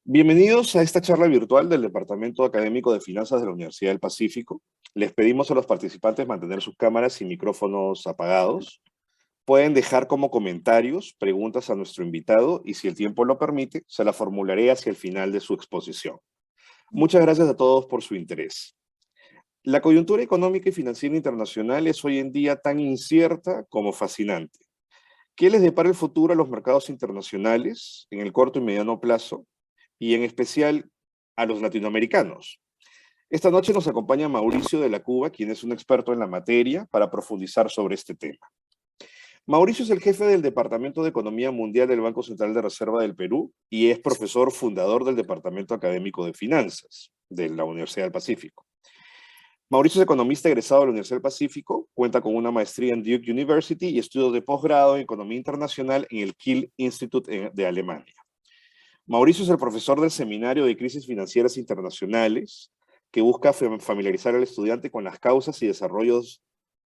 Bienvenidos a esta charla virtual del Departamento Académico de Finanzas de la Universidad del Pacífico. Les pedimos a los participantes mantener sus cámaras y micrófonos apagados. Pueden dejar como comentarios preguntas a nuestro invitado y, si el tiempo lo permite, se las formularé hacia el final de su exposición. Muchas gracias a todos por su interés. La coyuntura económica y financiera internacional es hoy en día tan incierta como fascinante. ¿Qué les depara el futuro a los mercados internacionales en el corto y mediano plazo, y en especial a los latinoamericanos? Esta noche nos acompaña Mauricio de la Cuba, quien es un experto en la materia, para profundizar sobre este tema. Mauricio es el jefe del Departamento de Economía Mundial del Banco Central de Reserva del Perú y es profesor fundador del Departamento Académico de Finanzas de la Universidad del Pacífico. Mauricio es economista egresado de la Universidad del Pacífico, cuenta con una maestría en Duke University y estudios de posgrado en Economía Internacional en el Kiel Institute de Alemania. Mauricio es el profesor del Seminario de Crisis Financieras Internacionales, que busca familiarizar al estudiante con las causas y desarrollos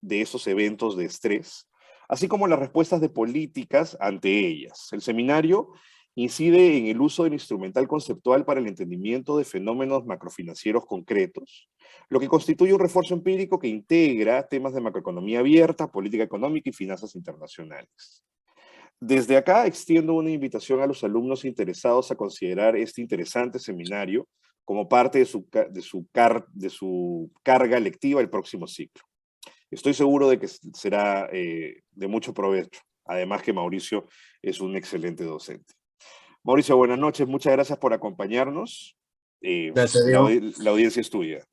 de esos eventos de estrés, así como las respuestas de políticas ante ellas. El seminario incide en el uso del instrumental conceptual para el entendimiento de fenómenos macrofinancieros concretos, lo que constituye un refuerzo empírico que integra temas de macroeconomía abierta, política económica y finanzas internacionales. Desde acá extiendo una invitación a los alumnos interesados a considerar este interesante seminario como parte de su carga lectiva el próximo ciclo. Estoy seguro de que será de mucho provecho, además que Mauricio es un excelente docente. Mauricio, buenas noches, muchas gracias por acompañarnos. Gracias, Diego. La audiencia es tuya.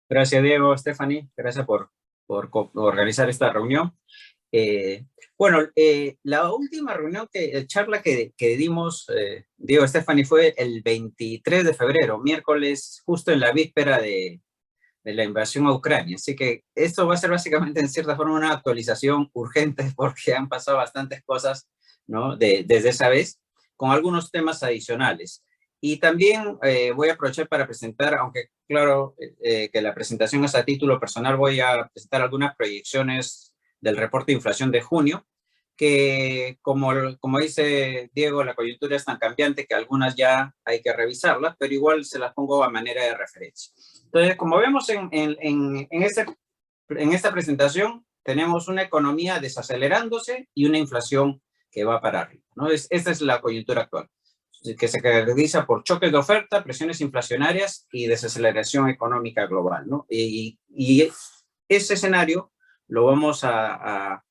Gracias, Diego, Stephanie. Gracias por organizar esta reunión. La última reunión, charla que dimos, Diego, Stephanie, fue el 23 de febrero, miércoles, justo en la víspera de la invasión a Ucrania. Así que esto va a ser básicamente, en cierta forma, una actualización urgente porque han pasado bastantes cosas, ¿no? Desde esa vez, con algunos temas adicionales. Y también voy a aprovechar para presentar, aunque claro que la presentación es a título personal, voy a presentar algunas proyecciones del reporte de inflación de junio, que como dice Diego, la coyuntura es tan cambiante que algunas ya hay que revisarlas, pero igual se las pongo a manera de referencia. Entonces, como vemos en esta presentación, tenemos una economía desacelerándose y una inflación que va para arriba, ¿no? Esta es la coyuntura actual, que se caracteriza por choques de oferta, presiones inflacionarias y desaceleración económica global, ¿no? Y ese escenario lo vamos a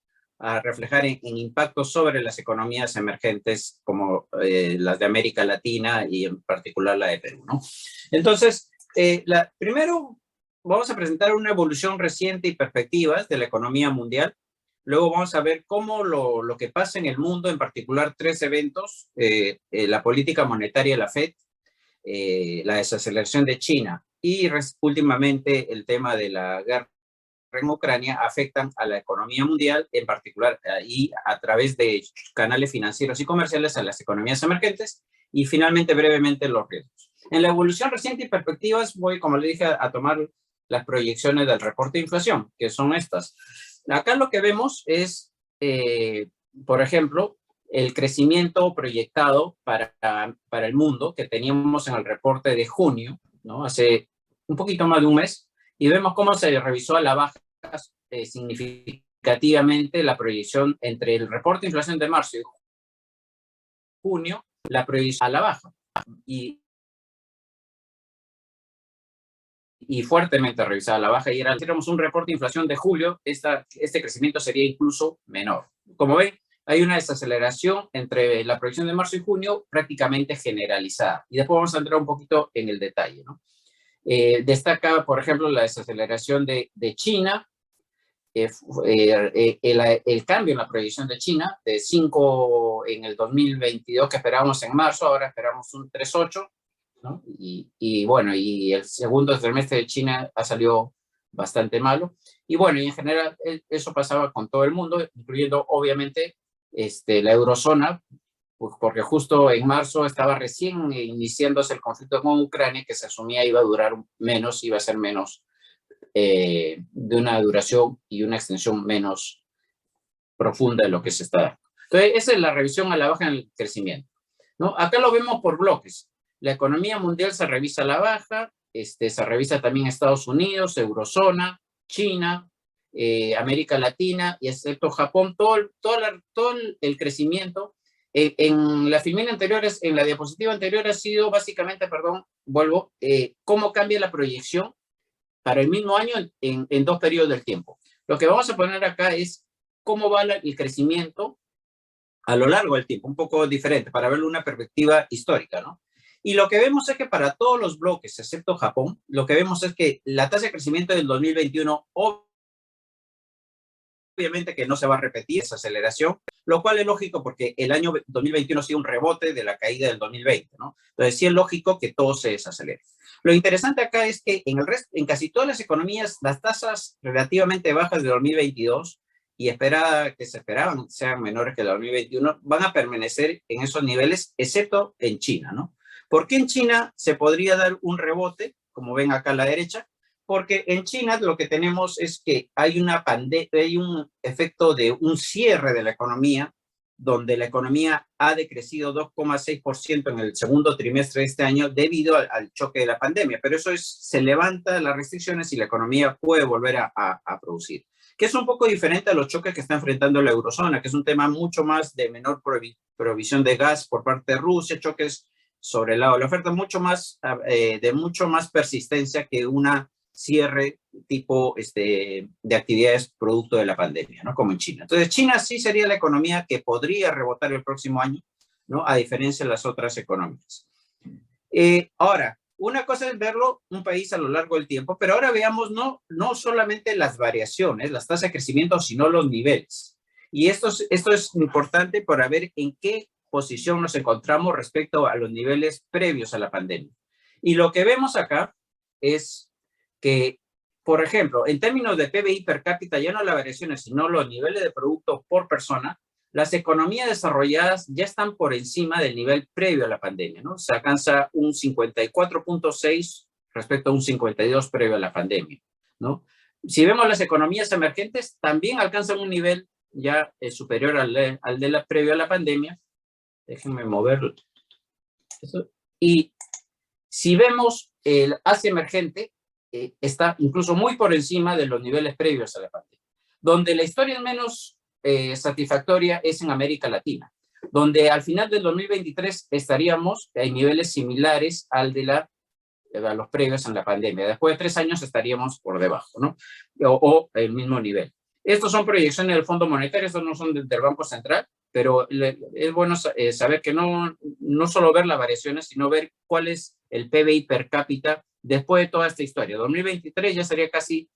reflejar en impactos sobre las economías emergentes como las de América Latina y en particular la de Perú, ¿no? Entonces, primero vamos a presentar una evolución reciente y perspectivas de la economía mundial. Luego vamos a ver cómo lo que pasa en el mundo, en particular tres eventos, la política monetaria de la Fed, la desaceleración de China y últimamente el tema de la guerra en Ucrania, afectan a la economía mundial, en particular y a través de canales financieros y comerciales a las economías emergentes, y finalmente brevemente los riesgos. En la evolución reciente y perspectivas voy, como le dije, a tomar las proyecciones del reporte de inflación, que son estas. Acá lo que vemos es, por ejemplo, el crecimiento proyectado para el mundo que teníamos en el reporte de junio, ¿no? Hace un poquito más de un mes, y vemos cómo se revisó a la baja significativamente la proyección entre el reporte de inflación de marzo y junio, la proyección a la baja. Y fuertemente revisada a la baja, y si hiciéramos un reporte de inflación de julio, este crecimiento sería incluso menor. Como ven, hay una desaceleración entre la proyección de marzo y junio prácticamente generalizada. Y después vamos a entrar un poquito en el detalle, ¿no? Destaca, por ejemplo, la desaceleración de China, el cambio en la proyección de China, de 5 en el 2022 que esperábamos en marzo, ahora esperamos un 3,8, ¿no? Y bueno, y el segundo trimestre de China ha salido bastante malo. Y bueno, y en general eso pasaba con todo el mundo, incluyendo obviamente la eurozona, pues porque justo en marzo estaba recién iniciándose el conflicto con Ucrania, que se asumía iba a durar menos, iba a ser menos, de una duración y una extensión menos profunda de lo que se está dando. Entonces, esa es la revisión a la baja en el crecimiento, ¿no? Acá lo vemos por bloques. la economía mundial se revisa a la baja, se revisa también Estados Unidos, Eurozona, China, América Latina, y excepto Japón, todo el crecimiento. En la filmina anterior, en la diapositiva anterior ha sido básicamente, perdón, vuelvo, cómo cambia la proyección para el mismo año en dos periodos del tiempo. Lo que vamos a poner acá es cómo va el crecimiento a lo largo del tiempo, un poco diferente, para verlo una perspectiva histórica, ¿no? Y lo que vemos es que para todos los bloques, excepto Japón, lo que vemos es que la tasa de crecimiento del 2021 obviamente que no se va a repetir esa aceleración, lo cual es lógico porque el año 2021 ha sido un rebote de la caída del 2020, ¿no? Entonces sí es lógico que todo se desacelere. Lo interesante acá es que en casi todas las economías, las tasas relativamente bajas de 2022 y que se esperaban sean menores que el 2021, van a permanecer en esos niveles, excepto en China, ¿no? ¿Por qué en China se podría dar un rebote, como ven acá a la derecha? Porque en China lo que tenemos es que hay un efecto de un cierre de la economía, donde la economía ha decrecido 2,6% en el segundo trimestre de este año debido al choque de la pandemia, pero se levanta las restricciones y la economía puede volver a producir, que es un poco diferente a los choques que está enfrentando la eurozona, que es un tema mucho más de menor provisión de gas por parte de Rusia, choques sobre el lado de la oferta, de mucho más persistencia que una cierre tipo de actividades producto de la pandemia, ¿no? Como en China. Entonces, China sí sería la economía que podría rebotar el próximo año, ¿no? A diferencia de las otras economías. Ahora, una cosa es verlo un país a lo largo del tiempo, pero ahora veamos no solamente las variaciones, las tasas de crecimiento, sino los niveles. Y esto es importante para ver en qué posición nos encontramos respecto a los niveles previos a la pandemia. Y lo que vemos acá es que, por ejemplo, en términos de PBI per cápita, ya no las variaciones, sino los niveles de producto por persona, las economías desarrolladas ya están por encima del nivel previo a la pandemia, ¿no? Se alcanza un 54.6 respecto a un 52 previo a la pandemia, ¿no? Si vemos las economías emergentes, también alcanzan un nivel ya superior al de la previo a la pandemia. Déjenme moverlo. Y si vemos el Asia emergente, está incluso muy por encima de los niveles previos a la pandemia. Donde la historia es menos satisfactoria es en América Latina, donde al final del 2023 estaríamos en niveles similares a los previos en la pandemia. Después de 3 años estaríamos por debajo, ¿no? O el mismo nivel. Estos son proyecciones del Fondo Monetario, estos no son del Banco Central, pero es bueno saber que no solo ver las variaciones, sino ver cuál es el PBI per cápita después de toda esta historia. 2023 ya sería casi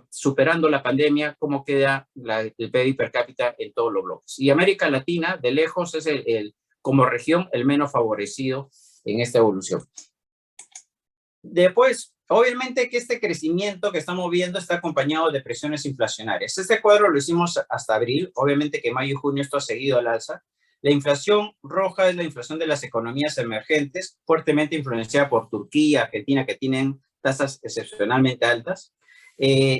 superando la pandemia, cómo queda el PIB per cápita en todos los bloques. Y América Latina, de lejos, es como región el menos favorecido en esta evolución. Después, obviamente que este crecimiento que estamos viendo está acompañado de presiones inflacionarias. Este cuadro lo hicimos hasta abril, obviamente que mayo y junio esto ha seguido al alza. La inflación roja es la inflación de las economías emergentes, fuertemente influenciada por Turquía, Argentina, que tienen tasas excepcionalmente altas.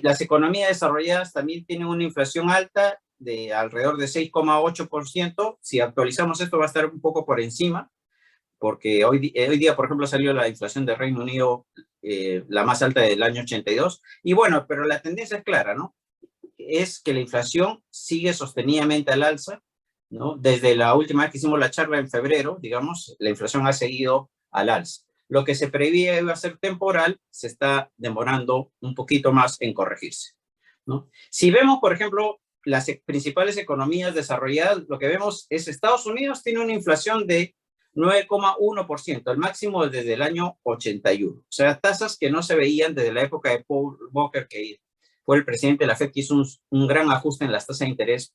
Las economías desarrolladas también tienen una inflación alta de alrededor de 6,8%. Si actualizamos esto va a estar un poco por encima, porque hoy día, por ejemplo, salió la inflación del Reino Unido, la más alta del año 82. Y bueno, pero la tendencia es clara, ¿no? Es que la inflación sigue sostenidamente al alza, ¿no? Desde la última vez que hicimos la charla en febrero, digamos, la inflación ha seguido al alza. Lo que se preveía iba a ser temporal, se está demorando un poquito más en corregirse, ¿no? Si vemos, por ejemplo, las principales economías desarrolladas, lo que vemos es Estados Unidos tiene una inflación de 9,1%, el máximo desde el año 81. O sea, tasas que no se veían desde la época de Paul Volcker, que fue el presidente de la FED, que hizo un gran ajuste en las tasas de interés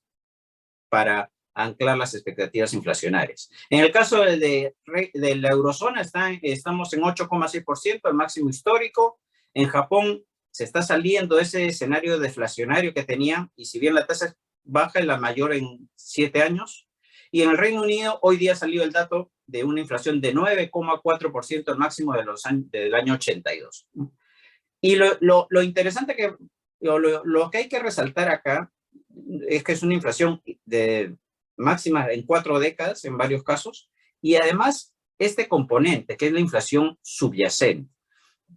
para anclar las expectativas inflacionarias. En el caso de la eurozona estamos en 8,6%, el máximo histórico. En Japón se está saliendo de ese escenario deflacionario que tenían, y si bien la tasa es baja, es la mayor en 7 años. Y en el Reino Unido hoy día salió el dato de una inflación de 9,4%, el máximo del año 82. Y lo interesante lo que hay que resaltar acá es que es una inflación de máxima en 4 décadas en varios casos, y además este componente, que es la inflación subyacente.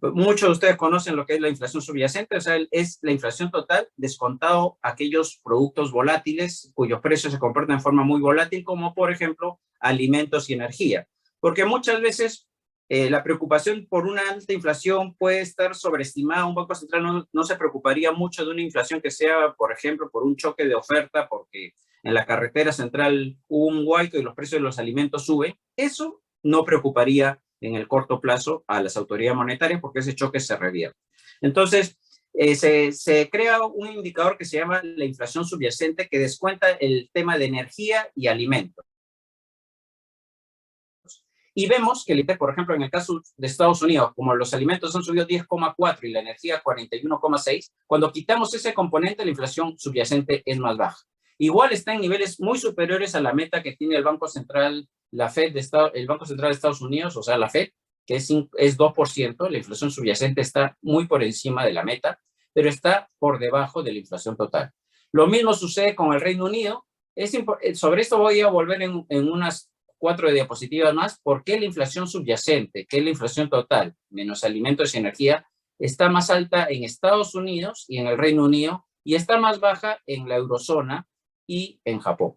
Muchos de ustedes conocen lo que es la inflación subyacente, o sea, es la inflación total descontado aquellos productos volátiles cuyos precios se comportan de forma muy volátil, como por ejemplo alimentos y energía. Porque muchas veces la preocupación por una alta inflación puede estar sobreestimada. Un banco central no se preocuparía mucho de una inflación que sea, por ejemplo, por un choque de oferta, porque en la carretera central hubo un huaico y los precios de los alimentos suben. Eso no preocuparía en el corto plazo a las autoridades monetarias porque ese choque se revierte. Entonces, se crea un indicador que se llama la inflación subyacente, que descuenta el tema de energía y alimentos. Y vemos que, por ejemplo, en el caso de Estados Unidos, como los alimentos han subido 10,4 y la energía 41,6, cuando quitamos ese componente, la inflación subyacente es más baja. Igual está en niveles muy superiores a la meta que tiene el Banco Central, la Fed el Banco Central de Estados Unidos, o sea, la Fed, que es 2%, la inflación subyacente está muy por encima de la meta, pero está por debajo de la inflación total. Lo mismo sucede con el Reino Unido. Sobre esto voy a volver en unas 4 diapositivas más. ¿Por qué la inflación subyacente, que es la inflación total, menos alimentos y energía, está más alta en Estados Unidos y en el Reino Unido, y está más baja en la eurozona y en Japón?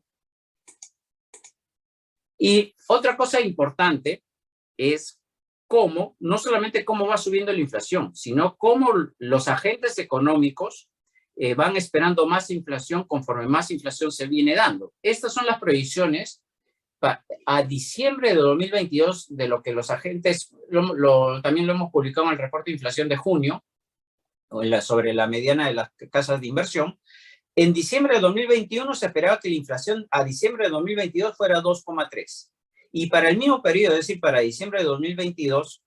Y otra cosa importante es cómo, no solamente cómo va subiendo la inflación, sino cómo los agentes económicos van esperando más inflación conforme más inflación se viene dando. Estas son las proyecciones a diciembre de 2022 de lo que los agentes, también lo hemos publicado en el reporte de inflación de junio, sobre la mediana de las casas de inversión. En diciembre de 2021 se esperaba que la inflación a diciembre de 2022 fuera 2,3. Y para el mismo periodo, es decir, para diciembre de 2022,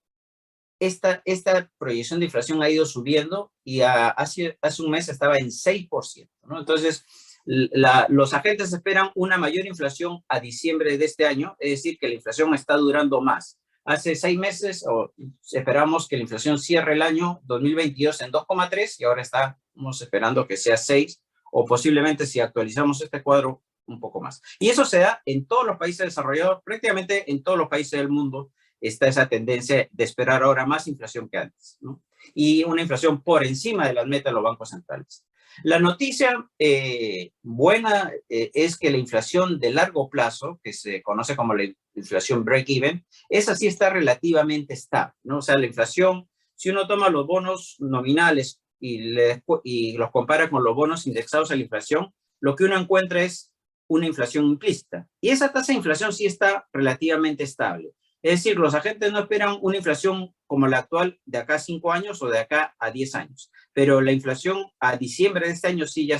esta proyección de inflación ha ido subiendo y hace un mes estaba en 6%, ¿no? Entonces, los agentes esperan una mayor inflación a diciembre de este año, es decir, que la inflación está durando más. Hace 6 meses esperamos que la inflación cierre el año 2022 en 2,3 y ahora estamos esperando que sea 6, o posiblemente, si actualizamos este cuadro, un poco más. Y eso se da en todos los países desarrollados, prácticamente en todos los países del mundo está esa tendencia de esperar ahora más inflación que antes, ¿no? Y una inflación por encima de las metas de los bancos centrales. La noticia buena es que la inflación de largo plazo, que se conoce como la inflación break-even, esa sí está relativamente estable, ¿no? O sea, la inflación, si uno toma los bonos nominales y los compara con los bonos indexados a la inflación, lo que uno encuentra es una inflación implícita. Y esa tasa de inflación sí está relativamente estable. Es decir, los agentes no esperan una inflación como la actual de acá a 5 años o de acá a 10 años. Pero la inflación a diciembre de este año sí ya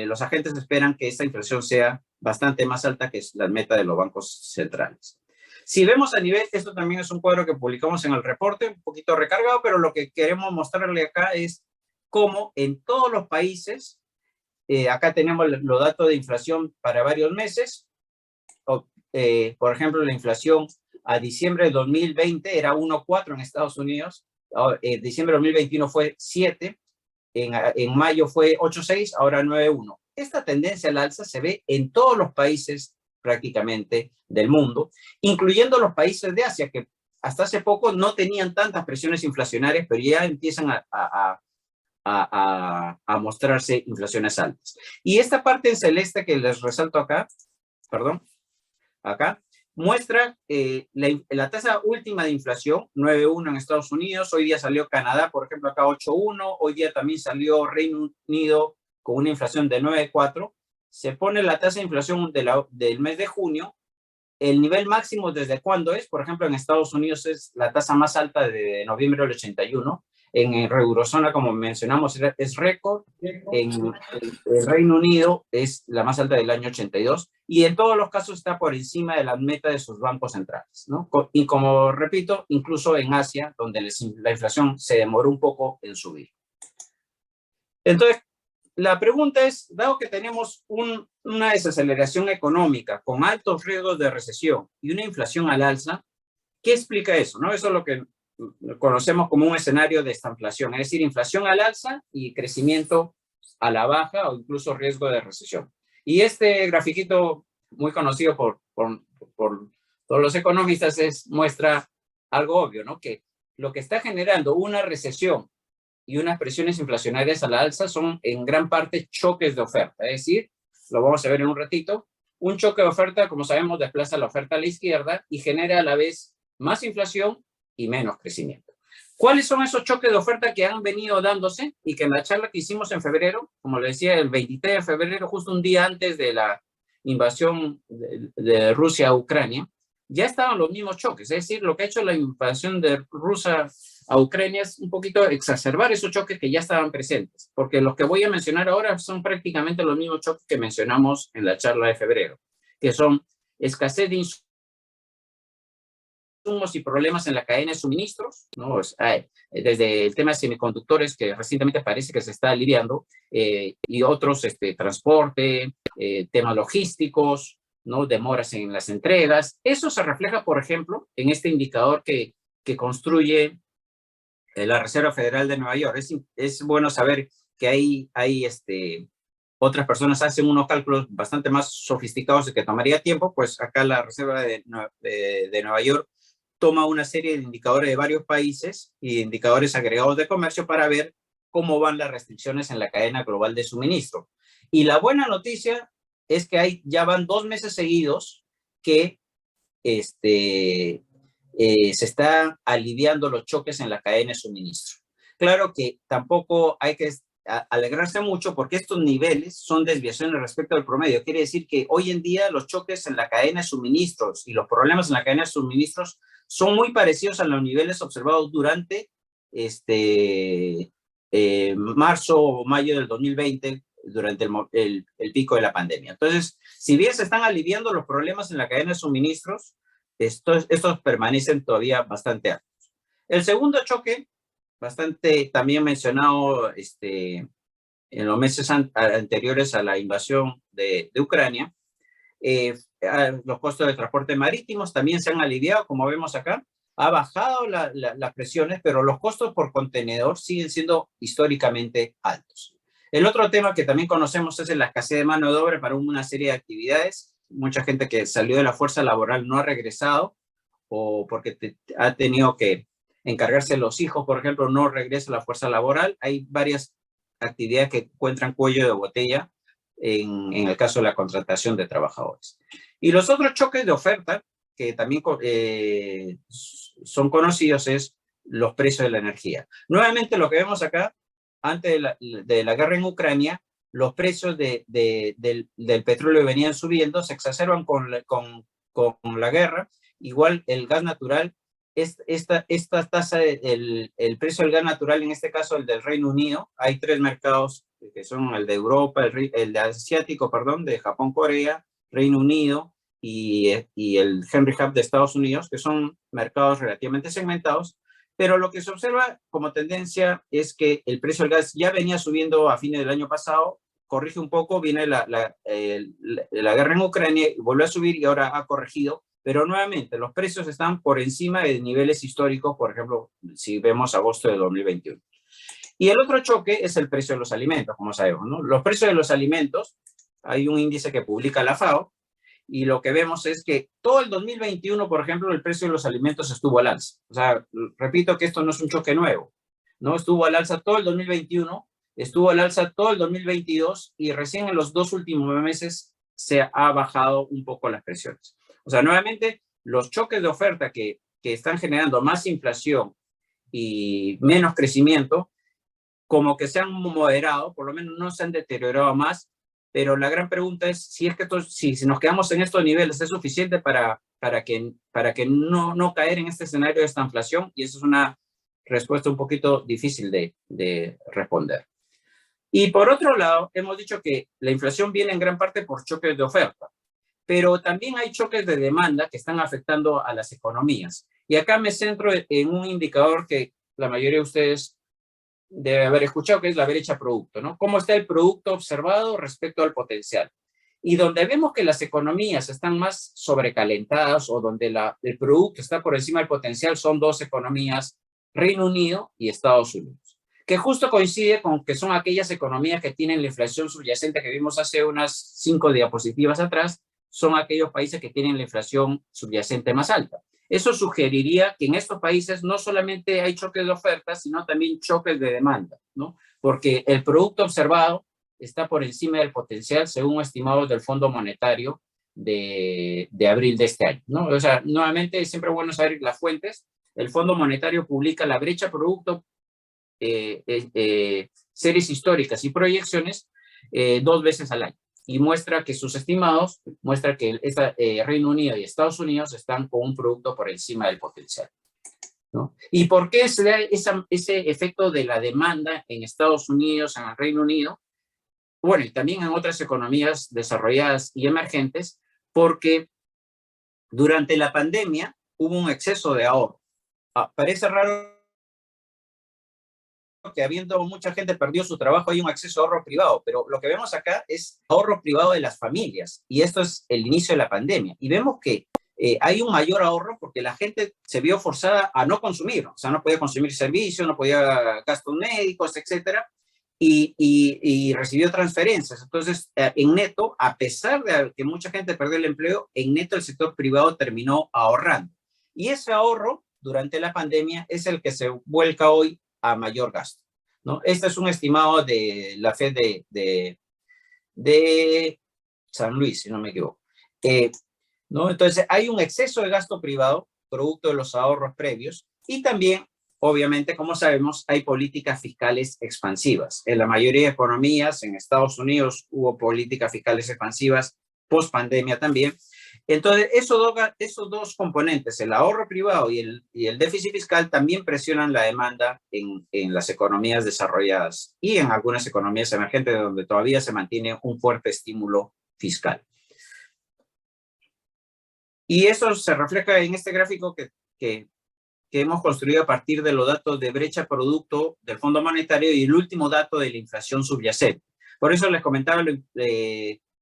los agentes esperan que esta inflación sea bastante más alta que la meta de los bancos centrales. Si vemos a nivel, esto también es un cuadro que publicamos en el reporte, un poquito recargado, pero lo que queremos mostrarle acá es cómo en todos los países, acá tenemos los datos de inflación para varios meses. Por ejemplo, la inflación a diciembre de 2020 era 1,4 en Estados Unidos, diciembre de 2021 fue 7, en mayo fue 8,6, ahora 9,1. Esta tendencia al alza se ve en todos los países prácticamente del mundo, incluyendo los países de Asia, que hasta hace poco no tenían tantas presiones inflacionarias, pero ya empiezan a mostrarse inflaciones altas. Y esta parte en celeste que les resalto acá, perdón, acá, muestra la tasa última de inflación, 9,1 en Estados Unidos. Hoy día salió Canadá, por ejemplo, acá 8,1. Hoy día también salió Reino Unido con una inflación de 9,4. Se pone la tasa de inflación del mes de junio. El nivel máximo, ¿desde cuándo es? Por ejemplo, en Estados Unidos es la tasa más alta de noviembre del 81. En eurozona, como mencionamos, es récord. En el Reino Unido es la más alta del año 82. Y en todos los casos está por encima de la meta de sus bancos centrales, ¿no? Y como repito, incluso en Asia, donde la inflación se demoró un poco en subir. Entonces, la pregunta es, dado que tenemos una desaceleración económica con altos riesgos de recesión y una inflación al alza, ¿qué explica eso? ¿No? Eso es lo que conocemos como un escenario de estanflación, es decir, inflación al alza y crecimiento a la baja o incluso riesgo de recesión. Y este grafiquito muy conocido por todos los economistas, muestra algo obvio, ¿no? Que lo que está generando una recesión y unas presiones inflacionarias a la alza son en gran parte choques de oferta. Es decir, lo vamos a ver en un ratito, un choque de oferta, como sabemos, desplaza la oferta a la izquierda y genera a la vez más inflación y menos crecimiento. ¿Cuáles son esos choques de oferta que han venido dándose y que en la charla que hicimos en febrero, como le decía, el 23 de febrero, justo un día antes de la invasión de Rusia a Ucrania, ya estaban los mismos choques? Es decir, lo que ha hecho la invasión de Rusia a Ucrania es un poquito exacerbar esos choques que ya estaban presentes, porque los que voy a mencionar ahora son prácticamente los mismos choques que mencionamos en la charla de febrero, que son escasez de insumos y problemas en la cadena de suministros, ¿no? Desde el tema de semiconductores, que recientemente parece que se está aliviando, y otros, transporte, temas logísticos, ¿no? Demoras en las entregas. Eso se refleja, por ejemplo, en este indicador que construye la Reserva Federal de Nueva York. Es bueno saber que hay otras personas hacen unos cálculos bastante más sofisticados y que tomaría tiempo, pues acá la Reserva de Nueva York toma una serie de indicadores de varios países y indicadores agregados de comercio para ver cómo van las restricciones en la cadena global de suministro. Y la buena noticia es que ya van 2 meses seguidos que se están aliviando los choques en la cadena de suministro. Claro que tampoco hay que alegrarse mucho porque estos niveles son desviaciones respecto al promedio. Quiere decir que hoy en día los choques en la cadena de suministros y los problemas en la cadena de suministros son muy parecidos a los niveles observados durante marzo o mayo del 2020, durante el pico de la pandemia. Entonces, si bien se están aliviando los problemas en la cadena de suministros, estos permanecen todavía bastante altos. El segundo choque, bastante también mencionado en los meses anteriores a la invasión de Ucrania, los costos de transporte marítimos también se han aliviado, como vemos acá. Ha bajado las presiones, pero los costos por contenedor siguen siendo históricamente altos. El otro tema que también conocemos es la escasez de mano de obra para una serie de actividades. Mucha gente que salió de la fuerza laboral no ha regresado o porque ha tenido que encargarse de los hijos, por ejemplo, no regresa a la fuerza laboral. Hay varias actividades que encuentran cuello de botella en el caso de la contratación de trabajadores. Y los otros choques de oferta que también son conocidos es los precios de la energía. Nuevamente lo que vemos acá, antes de la guerra en Ucrania, los precios del petróleo venían subiendo, se exacerban con la guerra. Igual el gas natural, esta tasa, el precio del gas natural, en este caso el del Reino Unido, hay 3 mercados que son el de Europa, el de asiático, perdón, de Japón, Corea, Reino Unido y el Henry Hub de Estados Unidos, que son mercados relativamente segmentados, pero lo que se observa como tendencia es que el precio del gas ya venía subiendo a fines del año pasado, corrige un poco, viene la guerra en Ucrania y volvió a subir y ahora ha corregido, pero nuevamente los precios están por encima de niveles históricos, por ejemplo, si vemos agosto de 2021. Y el otro choque es el precio de los alimentos, como sabemos, ¿no? Los precios de los alimentos, hay un índice que publica la FAO, y lo que vemos es que todo el 2021, por ejemplo, el precio de los alimentos estuvo al alza. O sea, repito que esto no es un choque nuevo, ¿no? Estuvo al alza todo el 2021, estuvo al alza todo el 2022, y recién en los 2 últimos meses se ha bajado un poco las presiones. O sea, nuevamente, los choques de oferta que están generando más inflación y menos crecimiento, como que se han moderado, por lo menos no se han deteriorado más, pero la gran pregunta es si nos quedamos en estos niveles, ¿es suficiente para que no caer en este escenario de esta inflación? Y esa es una respuesta un poquito difícil de responder. Y por otro lado, hemos dicho que la inflación viene en gran parte por choques de oferta, pero también hay choques de demanda que están afectando a las economías. Y acá me centro en un indicador que la mayoría de ustedes debe haber escuchado, que es la brecha producto, ¿no? ¿Cómo está el producto observado respecto al potencial? Y donde vemos que las economías están más sobrecalentadas o donde el producto está por encima del potencial son 2 economías, Reino Unido y Estados Unidos, que justo coincide con que son aquellas economías que tienen la inflación subyacente que vimos hace unas 5 diapositivas atrás, son aquellos países que tienen la inflación subyacente más alta. Eso sugeriría que en estos países no solamente hay choques de oferta, sino también choques de demanda, ¿no? Porque el producto observado está por encima del potencial, según estimados del Fondo Monetario de abril de este año, ¿no? O sea, nuevamente es siempre bueno saber las fuentes. El Fondo Monetario publica la brecha producto, series históricas y proyecciones 2 veces al año, y muestra que sus estimados, muestra que Reino Unido y Estados Unidos están con un producto por encima del potencial, ¿no? ¿Y por qué se da ese efecto de la demanda en Estados Unidos, en el Reino Unido? Bueno, y también en otras economías desarrolladas y emergentes, porque durante la pandemia hubo un exceso de ahorro. Parece raro que habiendo mucha gente perdió su trabajo, hay un acceso a ahorro privado, pero lo que vemos acá es ahorro privado de las familias, y esto es el inicio de la pandemia, y vemos que hay un mayor ahorro porque la gente se vio forzada a no consumir, o sea, no podía consumir servicios, no podía gastos médicos, etcétera, y recibió transferencias. Entonces, en neto, a pesar de que mucha gente perdió el empleo, en neto el sector privado terminó ahorrando, y ese ahorro durante la pandemia es el que se vuelca hoy a mayor gasto, ¿no? Este es un estimado de la Fed de San Luis, si no me equivoco. ¿No? Entonces, hay un exceso de gasto privado, producto de los ahorros previos, y también, obviamente, como sabemos, hay políticas fiscales expansivas. En la mayoría de economías, en Estados Unidos, hubo políticas fiscales expansivas, post pandemia también. Entonces, esos dos componentes, el ahorro privado y el déficit fiscal, también presionan la demanda en las economías desarrolladas y en algunas economías emergentes donde todavía se mantiene un fuerte estímulo fiscal. Y eso se refleja en este gráfico que hemos construido a partir de los datos de brecha producto del Fondo Monetario y el último dato de la inflación subyacente. Por eso les comentaba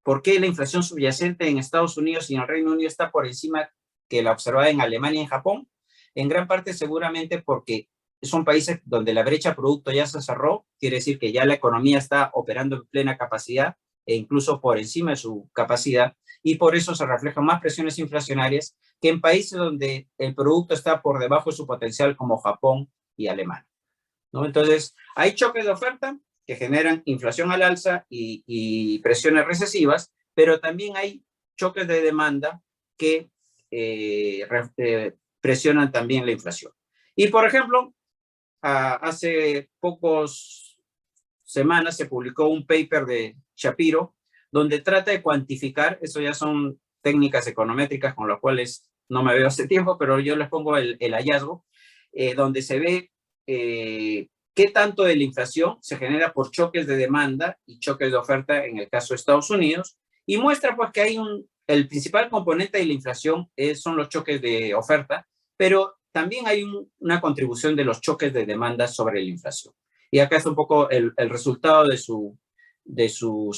por qué la inflación subyacente en Estados Unidos y en el Reino Unido está por encima que la observada en Alemania y en Japón. En gran parte seguramente porque son países donde la brecha producto ya se cerró, quiere decir que ya la economía está operando en plena capacidad e incluso por encima de su capacidad, y por eso se reflejan más presiones inflacionarias que en países donde el producto está por debajo de su potencial, como Japón y Alemania, ¿no? Entonces, hay choques de oferta que generan inflación al alza y presiones recesivas, pero también hay choques de demanda que presionan también la inflación. Y, por ejemplo, hace pocas semanas se publicó un paper de Shapiro donde trata de cuantificar, eso ya son técnicas econométricas con las cuales no me veo hace tiempo, pero yo les pongo el hallazgo, donde se ve qué tanto de la inflación se genera por choques de demanda y choques de oferta en el caso de Estados Unidos, y muestra pues que hay el principal componente de la inflación son los choques de oferta, pero también hay una contribución de los choques de demanda sobre la inflación. Y acá está un poco el resultado de su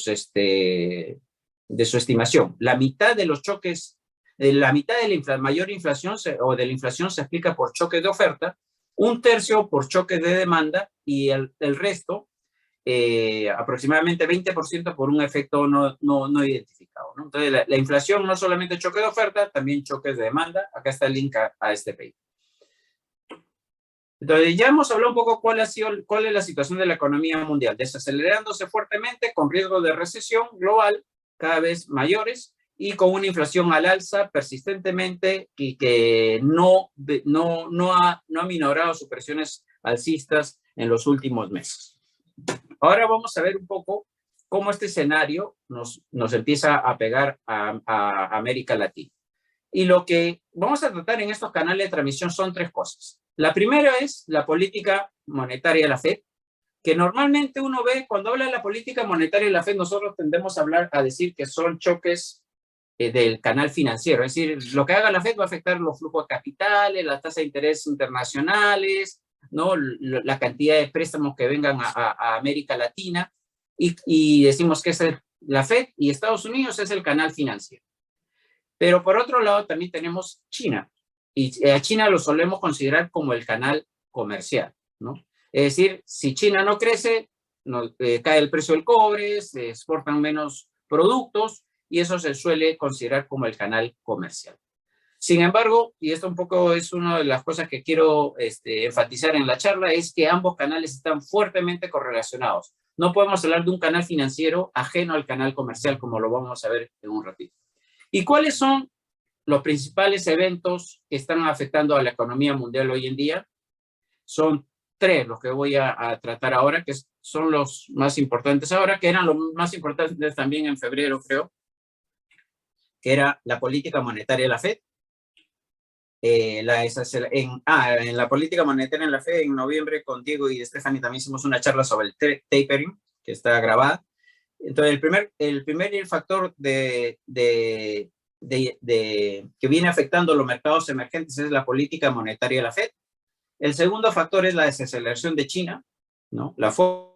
estimación. La mitad de los choques, la mitad de la mayor inflación o de la inflación se explica por choques de oferta, un tercio por choques de demanda y el resto, aproximadamente 20% por un efecto no identificado, ¿no? Entonces, la inflación no solamente choque de oferta, también choques de demanda. Acá está el link a este paper. Entonces, ya hemos hablado un poco cuál es la situación de la economía mundial, desacelerándose fuertemente con riesgo de recesión global cada vez mayores y con una inflación al alza persistentemente y que no ha minorado sus presiones alcistas en los últimos meses. Ahora vamos a ver un poco cómo este escenario nos empieza a pegar a América Latina. Y lo que vamos a tratar en estos canales de transmisión son 3 cosas. La primera es la política monetaria de la Fed, que normalmente uno ve, cuando habla de la política monetaria de la Fed, nosotros tendemos a decir que son choques del canal financiero. Es decir, lo que haga la Fed va a afectar los flujos de capitales, las tasas de interés internacionales, ¿no? La cantidad de préstamos que vengan a América Latina, y decimos que es la Fed y Estados Unidos es el canal financiero. Pero por otro lado también tenemos China, y a China lo solemos considerar como el canal comercial, ¿no? Es decir, si China no crece, cae el precio del cobre, se exportan menos productos y eso se suele considerar como el canal comercial. Sin embargo, y esto un poco es una de las cosas que quiero enfatizar en la charla, es que ambos canales están fuertemente correlacionados. No podemos hablar de un canal financiero ajeno al canal comercial, como lo vamos a ver en un ratito. ¿Y cuáles son los principales eventos que están afectando a la economía mundial hoy en día? Son tres los que voy a tratar ahora, que son los más importantes ahora, que eran los más importantes también en febrero, creo, que era la política monetaria de la FED. En la política monetaria en la FED, en noviembre, con Diego y Stephanie también hicimos una charla sobre el tapering, que está grabada. Entonces, el primer factor que viene afectando los mercados emergentes es la política monetaria de la FED. El segundo factor es la desaceleración de China, ¿no? La fuerte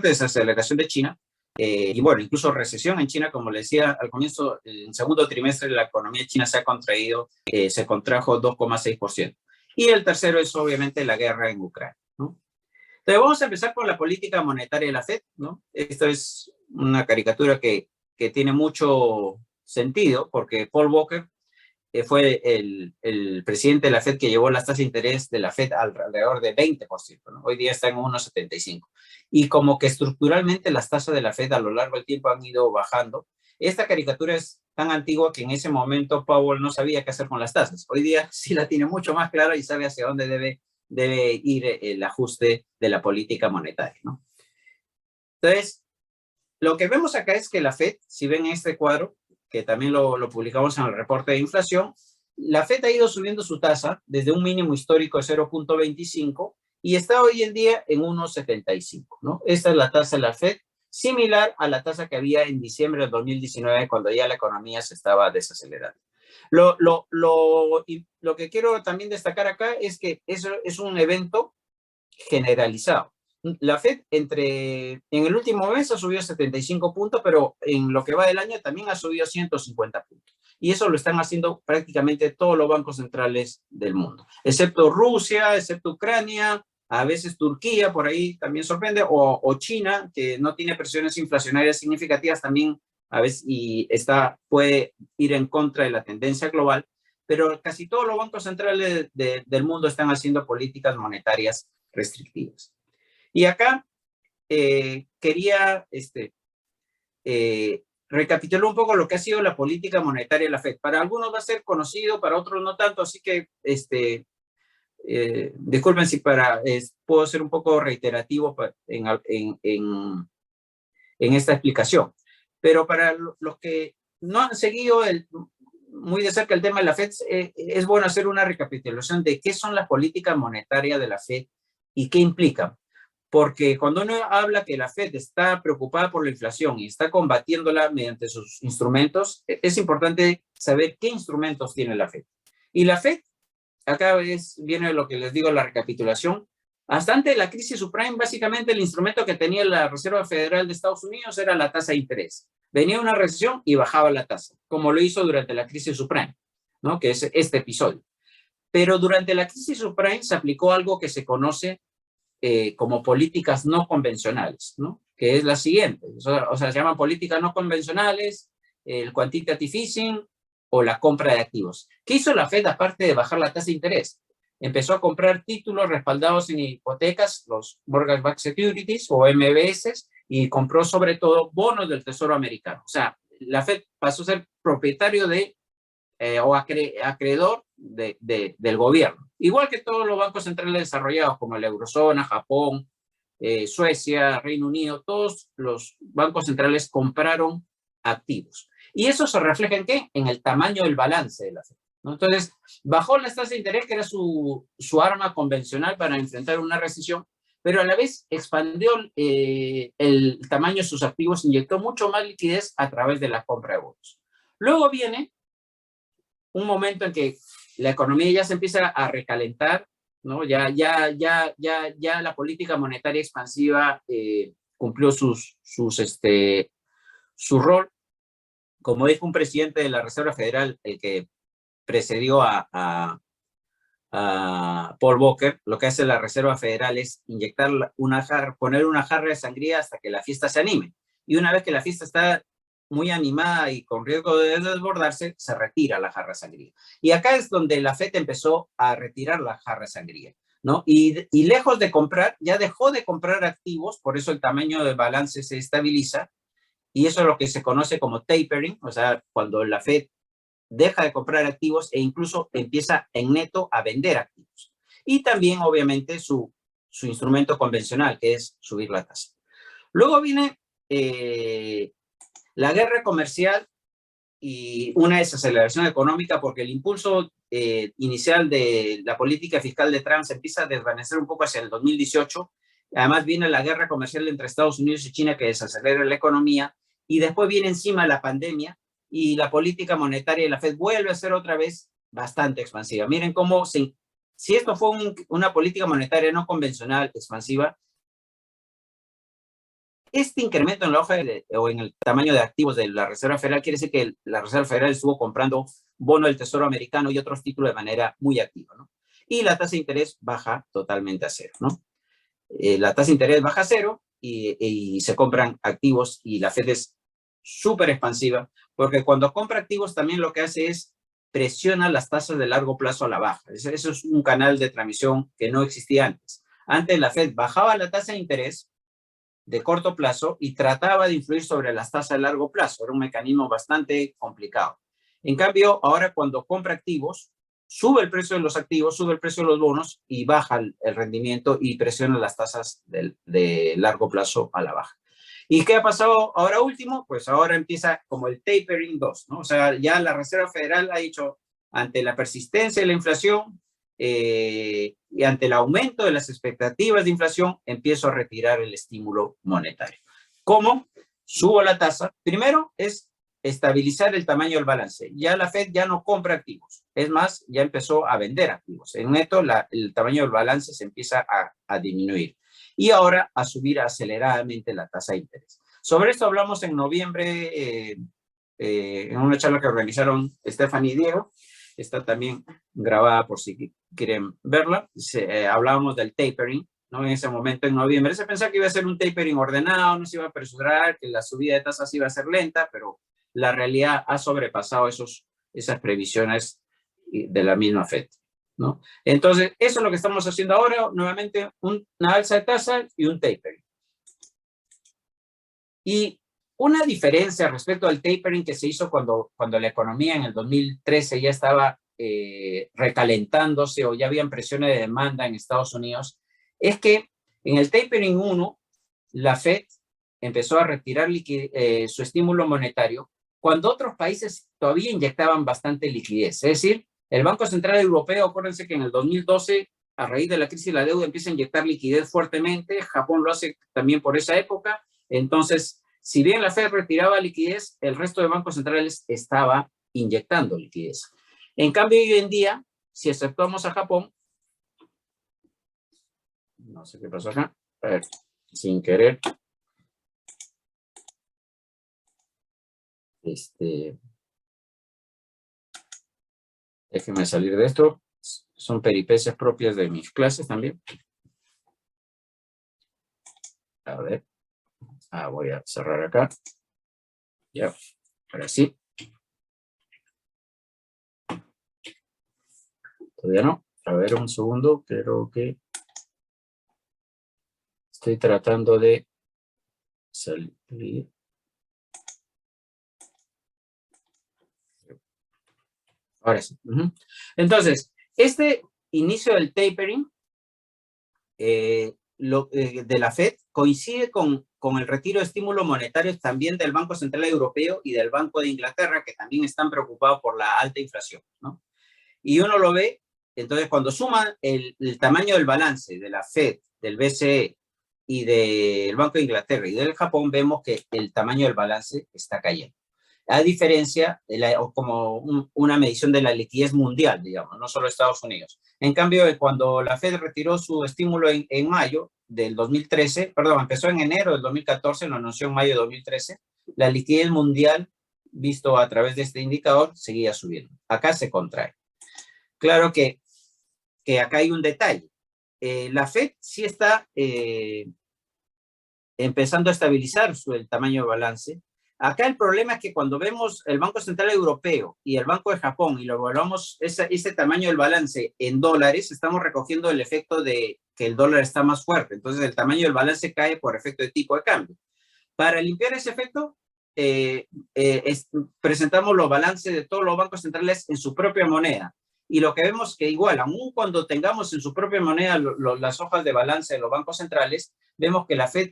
desaceleración de China, y bueno, incluso recesión en China, como le decía al comienzo, en el segundo trimestre la economía china se ha contraído, se contrajo 2,6%. Y el tercero es obviamente la guerra en Ucrania, ¿no? Entonces vamos a empezar con la política monetaria de la FED, ¿no? Esto es una caricatura que tiene mucho sentido, porque Paul Volcker fue el presidente de la FED que llevó las tasas de interés de la FED alrededor de 20%, ¿no? Hoy día está en 1,75. Y como que estructuralmente las tasas de la FED a lo largo del tiempo han ido bajando. Esta caricatura es tan antigua que en ese momento Powell no sabía qué hacer con las tasas. Hoy día sí la tiene mucho más clara y sabe hacia dónde debe ir el ajuste de la política monetaria, ¿no? Entonces, lo que vemos acá es que la FED, si ven este cuadro, que también lo publicamos en el reporte de inflación, la FED ha ido subiendo su tasa desde un mínimo histórico de 0,25 y está hoy en día en 1,75, ¿no? Esta es la tasa de la FED, similar a la tasa que había en diciembre de 2019, cuando ya la economía se estaba desacelerando. Lo que quiero también destacar acá es que eso es un evento generalizado. La FED en el último mes ha subido 75 puntos, pero en lo que va del año también ha subido 150 puntos. Y eso lo están haciendo prácticamente todos los bancos centrales del mundo, excepto Rusia, excepto Ucrania, a veces Turquía, por ahí también sorprende, o China, que no tiene presiones inflacionarias significativas también a veces y puede ir en contra de la tendencia global, pero casi todos los bancos centrales del mundo están haciendo políticas monetarias restrictivas. Y acá quería recapitular un poco lo que ha sido la política monetaria de la FED. Para algunos va a ser conocido, para otros no tanto, así que disculpen si puedo ser un poco reiterativo en esta explicación. Pero para los que no han seguido muy de cerca el tema de la FED, es bueno hacer una recapitulación de qué son las políticas monetarias de la FED y qué implican. Porque cuando uno habla que la FED está preocupada por la inflación y está combatiéndola mediante sus instrumentos, es importante saber qué instrumentos tiene la FED. Y la FED, acá viene lo que les digo, la recapitulación. Hasta antes de la crisis subprime, básicamente el instrumento que tenía la Reserva Federal de Estados Unidos era la tasa de interés. Venía una recesión y bajaba la tasa, como lo hizo durante la crisis subprime, ¿no? Que es este episodio. Pero durante la crisis subprime se aplicó algo que se conoce como políticas no convencionales, ¿no? Que es la siguiente. O sea, se llaman políticas no convencionales, el quantitative easing o la compra de activos. ¿Qué hizo la FED aparte de bajar la tasa de interés? Empezó a comprar títulos respaldados en hipotecas, los mortgage-backed securities o MBS, y compró sobre todo bonos del Tesoro americano. O sea, la FED pasó a ser propietario o acreedor del gobierno. Igual que todos los bancos centrales desarrollados, como la Eurozona, Japón, Suecia, Reino Unido, todos los bancos centrales compraron activos. ¿Y eso se refleja en qué? En el tamaño del balance de la FED, ¿no? Entonces, bajó las tasas de interés, que era su arma convencional para enfrentar una recesión, pero a la vez expandió el tamaño de sus activos, inyectó mucho más liquidez a través de la compra de bonos. Luego viene un momento en que la economía ya se empieza a recalentar, ¿no? Ya la política monetaria expansiva cumplió su rol. Como dijo un presidente de la Reserva Federal, el que precedió a Paul Volcker, lo que hace la Reserva Federal es inyectar poner una jarra de sangría hasta que la fiesta se anime. Y una vez que la fiesta está muy animada y con riesgo de desbordarse, se retira la jarra sangría. Y acá es donde la FED empezó a retirar la jarra sangría, ¿no? Y lejos de comprar, ya dejó de comprar activos, por eso el tamaño del balance se estabiliza, y eso es lo que se conoce como tapering, o sea, cuando la FED deja de comprar activos e incluso empieza en neto a vender activos. Y también, obviamente, su instrumento convencional, que es subir la tasa. Luego viene la guerra comercial y una desaceleración económica, porque el impulso inicial de la política fiscal de Trump se empieza a desvanecer un poco hacia el 2018. Además viene la guerra comercial entre Estados Unidos y China que desacelera la economía, y después viene encima la pandemia y la política monetaria de la Fed vuelve a ser otra vez bastante expansiva. Miren cómo si esto fue una política monetaria no convencional expansiva, este incremento en la hoja o en el tamaño de activos de la Reserva Federal quiere decir que la Reserva Federal estuvo comprando bonos del Tesoro americano y otros títulos de manera muy activa, ¿no? Y la tasa de interés baja totalmente a cero, ¿no? La tasa de interés baja a cero y se compran activos, y la Fed es súper expansiva, porque cuando compra activos también lo que hace es presiona las tasas de largo plazo a la baja. Eso es un canal de transmisión que no existía antes. Antes la Fed bajaba la tasa de interés de corto plazo y trataba de influir sobre las tasas de largo plazo. Era un mecanismo bastante complicado. En cambio, ahora cuando compra activos, sube el precio de los activos, sube el precio de los bonos y baja el rendimiento y presiona las tasas de largo plazo a la baja. ¿Y qué ha pasado ahora último? Pues ahora empieza como el tapering 2, ¿no? O sea, ya la Reserva Federal ha dicho, ante la persistencia de la inflación, y ante el aumento de las expectativas de inflación, empiezo a retirar el estímulo monetario. ¿Cómo? Subo la tasa. Primero es estabilizar el tamaño del balance. Ya la Fed ya no compra activos. Es más, ya empezó a vender activos. En neto, el tamaño del balance se empieza a disminuir. Y ahora a subir aceleradamente la tasa de interés. Sobre esto hablamos en noviembre, en una charla que organizaron Stephanie y Diego. Está también grabada por si quieren verla. Hablábamos del tapering, ¿no? En ese momento, en noviembre, se pensaba que iba a ser un tapering ordenado, no se iba a apresurar, que la subida de tasas iba a ser lenta, pero la realidad ha sobrepasado esas previsiones de la misma FED, ¿no? Entonces, eso es lo que estamos haciendo ahora, nuevamente una alza de tasa y un tapering. Y una diferencia respecto al tapering que se hizo cuando la economía en el 2013 ya estaba recalentándose o ya habían presiones de demanda en Estados Unidos, es que en el tapering 1, la Fed empezó a retirar su estímulo monetario cuando otros países todavía inyectaban bastante liquidez. Es decir, el Banco Central Europeo, acuérdense que en el 2012, a raíz de la crisis de la deuda, empieza a inyectar liquidez fuertemente. Japón lo hace también por esa época. Entonces, si bien la Fed retiraba liquidez, el resto de bancos centrales estaba inyectando liquidez. En cambio, hoy en día, si exceptuamos a Japón, no sé qué pasó acá, a ver, sin querer, déjenme salir de esto, son peripecias propias de mis clases también. A ver, voy a cerrar acá, ya, ahora sí. Todavía no, a ver un segundo, creo que estoy tratando de salir. Ahora sí. Entonces, este inicio del tapering de la Fed coincide con el retiro de estímulos monetarios también del Banco Central Europeo y del Banco de Inglaterra, que también están preocupados por la alta inflación, ¿no? Y uno lo ve, entonces cuando suma el tamaño del balance de la Fed, del BCE y del Banco de Inglaterra y del Japón, vemos que el tamaño del balance está cayendo. A diferencia como una medición de la liquidez mundial, digamos, no solo Estados Unidos. En cambio, cuando la Fed retiró su estímulo en mayo del 2013, perdón, empezó en enero del 2014, lo anunció en mayo de 2013, la liquidez mundial, visto a través de este indicador, seguía subiendo. Acá se contrae. Claro que acá hay un detalle. La Fed sí está empezando a estabilizar el tamaño de balance. Acá el problema es que cuando vemos el Banco Central Europeo y el Banco de Japón y lo evaluamos ese tamaño del balance en dólares, estamos recogiendo el efecto de que el dólar está más fuerte. Entonces el tamaño del balance cae por efecto de tipo de cambio. Para limpiar ese efecto, presentamos los balances de todos los bancos centrales en su propia moneda. Y lo que vemos que igual, aun cuando tengamos en su propia moneda las hojas de balance de los bancos centrales, vemos que la Fed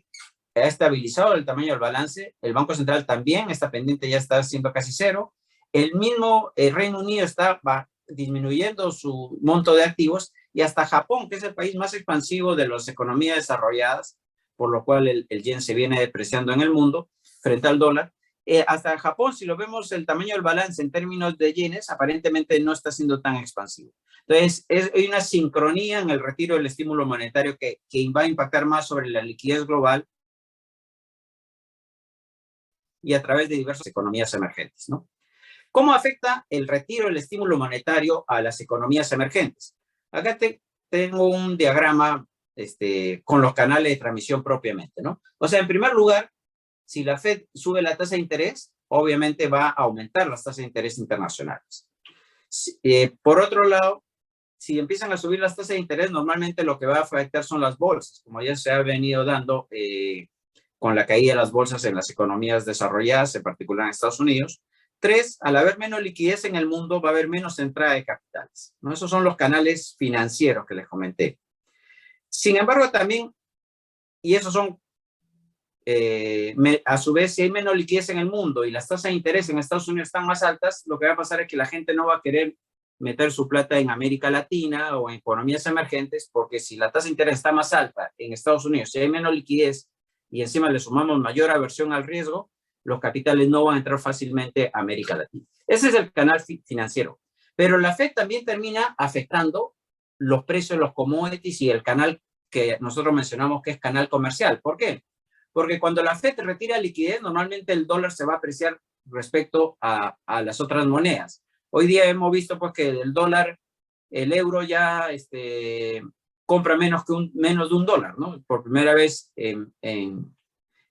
ha estabilizado el tamaño del balance, el Banco Central también está pendiente, ya está siendo casi cero, el mismo Reino Unido está disminuyendo su monto de activos y hasta Japón, que es el país más expansivo de las economías desarrolladas, por lo cual el yen se viene depreciando en el mundo frente al dólar, hasta Japón, si lo vemos el tamaño del balance en términos de yenes, aparentemente no está siendo tan expansivo. Entonces, hay una sincronía en el retiro del estímulo monetario que va a impactar más sobre la liquidez global y a través de diversas economías emergentes, ¿no? ¿Cómo afecta el retiro del estímulo monetario a las economías emergentes? Acá tengo un diagrama con los canales de transmisión propiamente, ¿no? O sea, en primer lugar, si la Fed sube la tasa de interés, obviamente va a aumentar las tasas de interés internacionales. Por otro lado, si empiezan a subir las tasas de interés, normalmente lo que va a afectar son las bolsas, como ya se ha venido dando con la caída de las bolsas en las economías desarrolladas, en particular en Estados Unidos. 3, al haber menos liquidez en el mundo, va a haber menos entrada de capitales, ¿no? Esos son los canales financieros que les comenté. Sin embargo, también, y esos son, a su vez, si hay menos liquidez en el mundo y las tasas de interés en Estados Unidos están más altas, lo que va a pasar es que la gente no va a querer meter su plata en América Latina o en economías emergentes, porque si la tasa de interés está más alta en Estados Unidos, si hay menos liquidez y encima le sumamos mayor aversión al riesgo, los capitales no van a entrar fácilmente a América Latina. Ese es el canal financiero. Pero la Fed también termina afectando los precios de los commodities y el canal que nosotros mencionamos que es canal comercial. ¿Por qué? Porque cuando la Fed retira liquidez, normalmente el dólar se va a apreciar respecto a las otras monedas. Hoy día hemos visto pues, que el dólar, el euro ya compra menos de $1, ¿no? Por primera vez en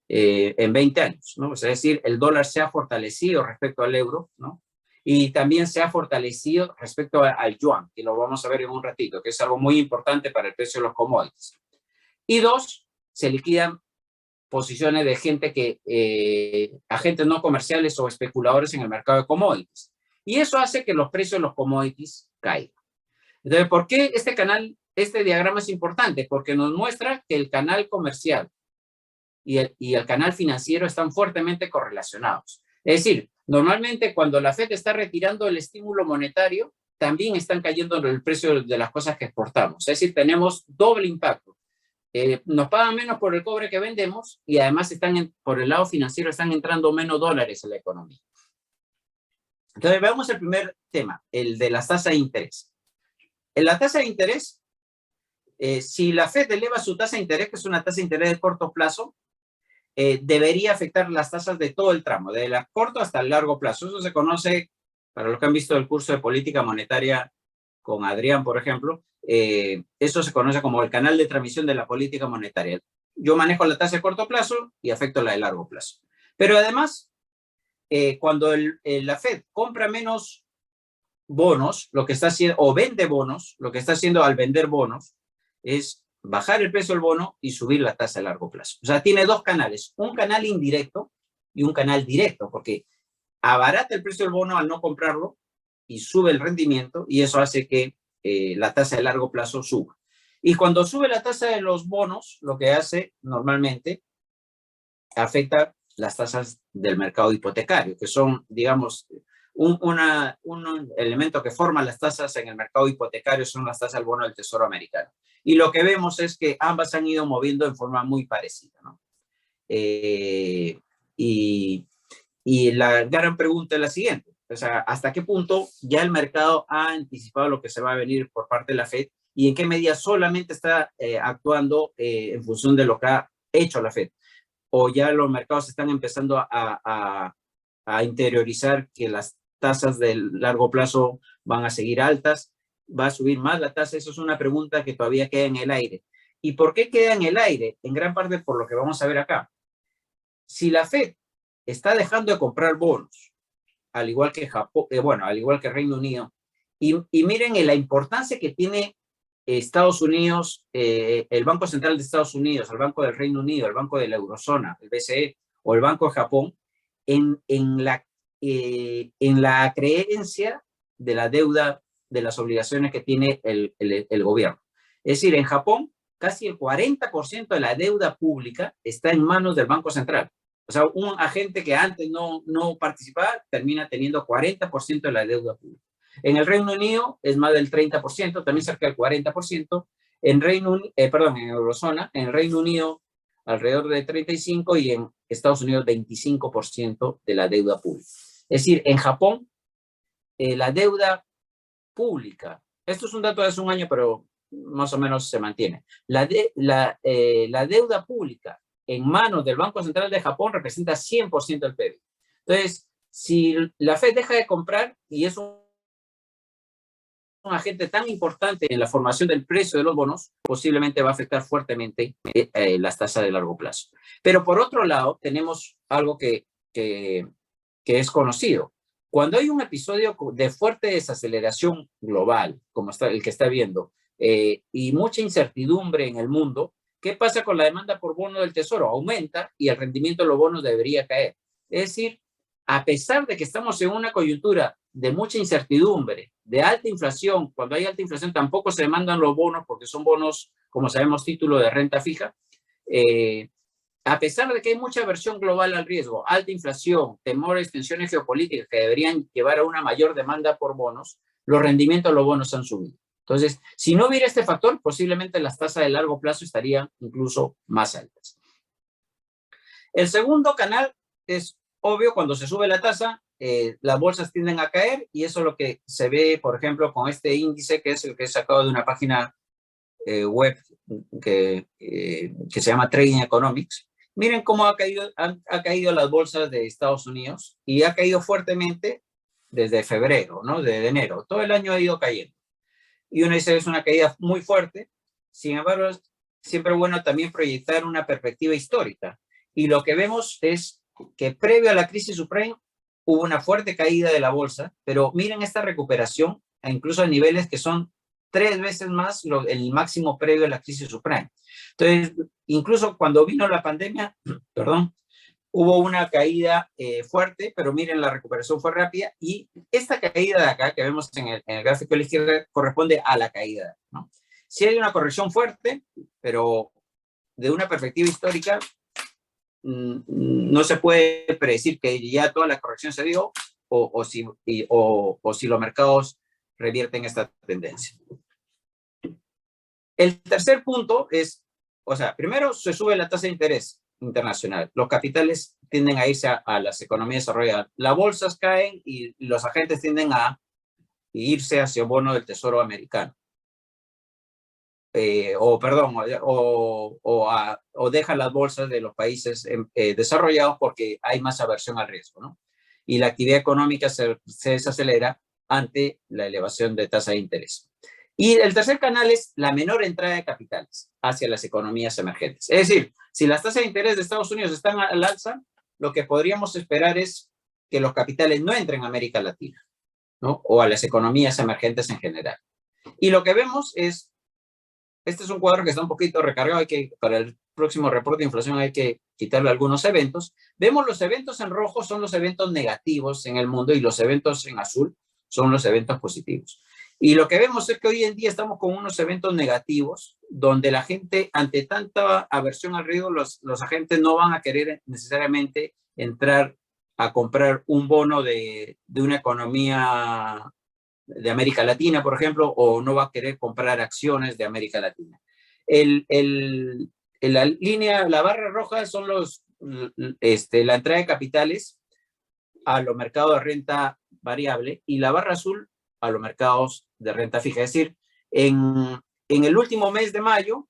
20 años, ¿no? O sea, es decir, el dólar se ha fortalecido respecto al euro, ¿no? Y también se ha fortalecido respecto al yuan, que lo vamos a ver en un ratito, que es algo muy importante para el precio de los commodities. Y 2, se liquidan posiciones de gente agentes no comerciales o especuladores en el mercado de commodities. Y eso hace que los precios de los commodities caigan. Entonces, ¿por qué este diagrama es importante? Porque nos muestra que el canal comercial y el canal financiero están fuertemente correlacionados. Es decir, normalmente cuando la Fed está retirando el estímulo monetario, también están cayendo el precio de las cosas que exportamos. Es decir, tenemos doble impacto. Nos pagan menos por el cobre que vendemos y además por el lado financiero están entrando menos dólares en la economía. Entonces, veamos el primer tema, el de las tasas de interés. En la tasa de interés, si la Fed eleva su tasa de interés, que es una tasa de interés de corto plazo, debería afectar las tasas de todo el tramo, de la corto hasta el largo plazo. Eso se conoce, para los que han visto el curso de política monetaria con Adrián, por ejemplo, eso se conoce como el canal de transmisión de la política monetaria. Yo manejo la tasa de corto plazo y afecto la de largo plazo. Pero además, cuando la Fed compra menos bonos, lo que está haciendo, o vende bonos, lo que está haciendo al vender bonos es bajar el precio del bono y subir la tasa a largo plazo. O sea, tiene dos canales, un canal indirecto y un canal directo, porque abarata el precio del bono al no comprarlo y sube el rendimiento y eso hace que la tasa de largo plazo suba. Y cuando sube la tasa de los bonos, lo que hace normalmente afecta las tasas del mercado hipotecario, que son, digamos, un elemento que forma las tasas en el mercado hipotecario son las tasas del bono del Tesoro americano. Y lo que vemos es que ambas han ido moviendo en forma muy parecida, ¿no? Y la gran pregunta es la siguiente. O sea, ¿hasta qué punto ya el mercado ha anticipado lo que se va a venir por parte de la Fed y en qué medida solamente está actuando en función de lo que ha hecho la Fed? O ya los mercados están empezando a interiorizar que las tasas de largo plazo van a seguir altas, va a subir más la tasa. Eso es una pregunta que todavía queda en el aire. ¿Y por qué queda en el aire? En gran parte por lo que vamos a ver acá. Si la Fed está dejando de comprar bonos, al igual que Japón, bueno, al igual que Reino Unido. Y miren la importancia que tiene Estados Unidos, el Banco Central de Estados Unidos, el Banco del Reino Unido, el Banco de la Eurozona, el BCE o el Banco de Japón, en la creencia de la deuda, de las obligaciones que tiene el gobierno. Es decir, en Japón, casi el 40% de la deuda pública está en manos del Banco Central. O sea, un agente que antes no participaba termina teniendo 40% de la deuda pública. En el Reino Unido es más del 30%, también cerca del 40%. En Eurozona, en el Reino Unido alrededor de 35% y en Estados Unidos 25% de la deuda pública. Es decir, en Japón, la deuda pública, esto es un dato de hace un año, pero más o menos se mantiene. La deuda pública en manos del Banco Central de Japón representa 100% del PIB. Entonces, si la Fed deja de comprar y es un agente tan importante en la formación del precio de los bonos, posiblemente va a afectar fuertemente las tasas de largo plazo. Pero por otro lado, tenemos algo que es conocido. Cuando hay un episodio de fuerte desaceleración global, como el que está viendo, y mucha incertidumbre en el mundo, ¿qué pasa con la demanda por bono del Tesoro? Aumenta y el rendimiento de los bonos debería caer. Es decir, a pesar de que estamos en una coyuntura de mucha incertidumbre, de alta inflación, cuando hay alta inflación tampoco se demandan los bonos porque son bonos, como sabemos, título de renta fija. A pesar de que hay mucha aversión global al riesgo, alta inflación, temores, tensiones geopolíticas que deberían llevar a una mayor demanda por bonos, los rendimientos de los bonos han subido. Entonces, si no hubiera este factor, posiblemente las tasas de largo plazo estarían incluso más altas. El segundo canal es obvio, cuando se sube la tasa, las bolsas tienden a caer y eso es lo que se ve, por ejemplo, con este índice que es el que he sacado de una página web que se llama Trading Economics. Miren cómo ha caído las bolsas de Estados Unidos y ha caído fuertemente desde febrero, ¿no? Desde enero. Todo el año ha ido cayendo. Y uno dice, es una caída muy fuerte. Sin embargo, es siempre bueno también proyectar una perspectiva histórica. Y lo que vemos es que previo a la crisis subprime hubo una fuerte caída de la bolsa, pero miren esta recuperación, incluso a niveles que son 3 veces más el máximo previo a la crisis subprime. Entonces, incluso cuando vino la pandemia, perdón, hubo una caída fuerte, pero miren, la recuperación fue rápida y esta caída de acá que vemos en el gráfico de la izquierda corresponde a la caída, ¿no? Sí hay una corrección fuerte, pero de una perspectiva histórica no se puede predecir que ya toda la corrección se dio o si los mercados revierten esta tendencia. El tercer punto es, o sea, primero se sube la tasa de interés internacional. Los capitales tienden a irse a las economías desarrolladas. Las bolsas caen y los agentes tienden a irse hacia el bono del Tesoro americano. O dejan las bolsas de los países desarrollados porque hay más aversión al riesgo, ¿no? Y la actividad económica se desacelera ante la elevación de tasa de interés. Y el tercer canal es la menor entrada de capitales hacia las economías emergentes. Es decir, si las tasas de interés de Estados Unidos están al alza, lo que podríamos esperar es que los capitales no entren a América Latina, ¿no? O a las economías emergentes en general. Y lo que vemos es, este es un cuadro que está un poquito recargado, para el próximo reporte de inflación hay que quitarle algunos eventos. Vemos los eventos en rojo son los eventos negativos en el mundo y los eventos en azul son los eventos positivos. Y lo que vemos es que hoy en día estamos con unos eventos negativos donde la gente, ante tanta aversión al riesgo, los agentes no van a querer necesariamente entrar a comprar un bono de una economía de América Latina, por ejemplo, o no va a querer comprar acciones de América Latina. La barra roja son la entrada de capitales a los mercados de renta variable y la barra azul a los mercados de renta fija. Es decir, en el último mes de mayo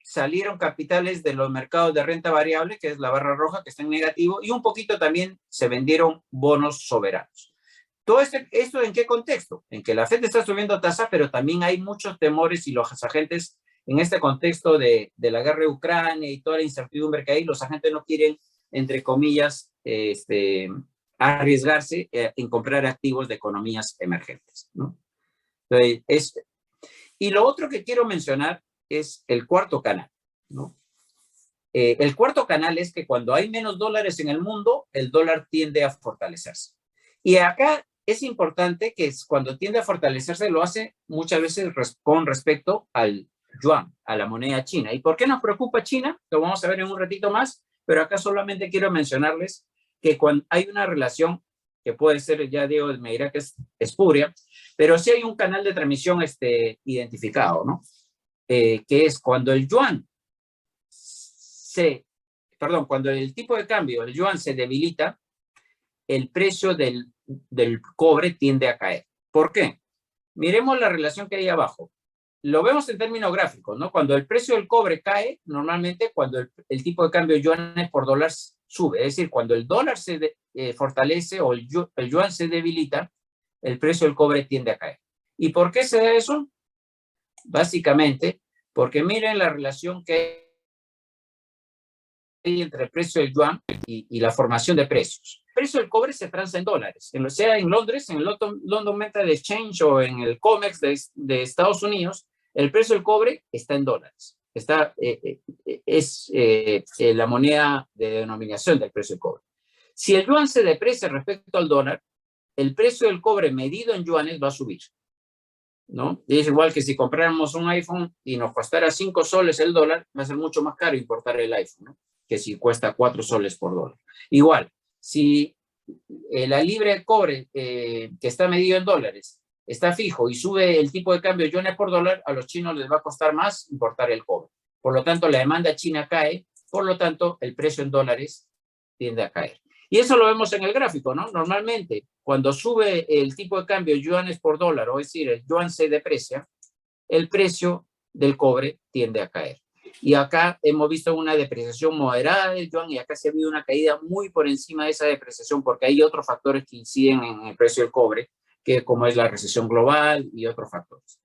salieron capitales de los mercados de renta variable, que es la barra roja, que está en negativo, y un poquito también se vendieron bonos soberanos. Todo esto ¿en qué contexto? En que la Fed está subiendo tasa, pero también hay muchos temores y los agentes, en este contexto de la guerra de Ucrania y toda la incertidumbre que hay, los agentes no quieren entre comillas, arriesgarse en comprar activos de economías emergentes, ¿no? Entonces, y lo otro que quiero mencionar es el cuarto canal, ¿no? El cuarto canal es que cuando hay menos dólares en el mundo, el dólar tiende a fortalecerse. Y acá es importante que cuando tiende a fortalecerse lo hace muchas veces con respecto al yuan, a la moneda china. ¿Y por qué nos preocupa China? Lo vamos a ver en un ratito más, pero acá solamente quiero mencionarles que cuando hay una relación que puede ser, ya Diego me dirá que es espuria, pero sí hay un canal de transmisión identificado, ¿no? Que es cuando el yuan cuando el tipo de cambio, el yuan, se debilita, el precio del cobre tiende a caer. ¿Por qué? Miremos la relación que hay abajo. Lo vemos en términos gráficos, ¿no? Cuando el precio del cobre cae, normalmente cuando el tipo de cambio yuanes por dólar sube, es decir, cuando el dólar se fortalece o el yuan se debilita, el precio del cobre tiende a caer. ¿Y por qué se da eso? Básicamente, porque miren la relación que hay entre el precio del yuan y la formación de precios. El precio del cobre se transa en dólares, sea en Londres, en el London Metal Exchange o en el COMEX de Estados Unidos, el precio del cobre está en dólares. Es la moneda de denominación del precio del cobre. Si el yuan se deprecia respecto al dólar, el precio del cobre medido en yuanes va a subir, ¿no? Y es igual que si compráramos un iPhone y nos costara 5 soles el dólar, va a ser mucho más caro importar el iPhone, ¿no? Que si cuesta 4 soles por dólar. Igual, si la libra de cobre que está medido en dólares está fijo y sube el tipo de cambio yuanes por dólar, a los chinos les va a costar más importar el cobre. Por lo tanto, la demanda china cae, por lo tanto, el precio en dólares tiende a caer. Y eso lo vemos en el gráfico, ¿no? Normalmente, cuando sube el tipo de cambio yuanes por dólar, o es decir, el yuan se deprecia, el precio del cobre tiende a caer. Y acá hemos visto una depreciación moderada del yuan y acá se ha habido una caída muy por encima de esa depreciación porque hay otros factores que inciden en el precio del cobre, que como es la recesión global y otros factores.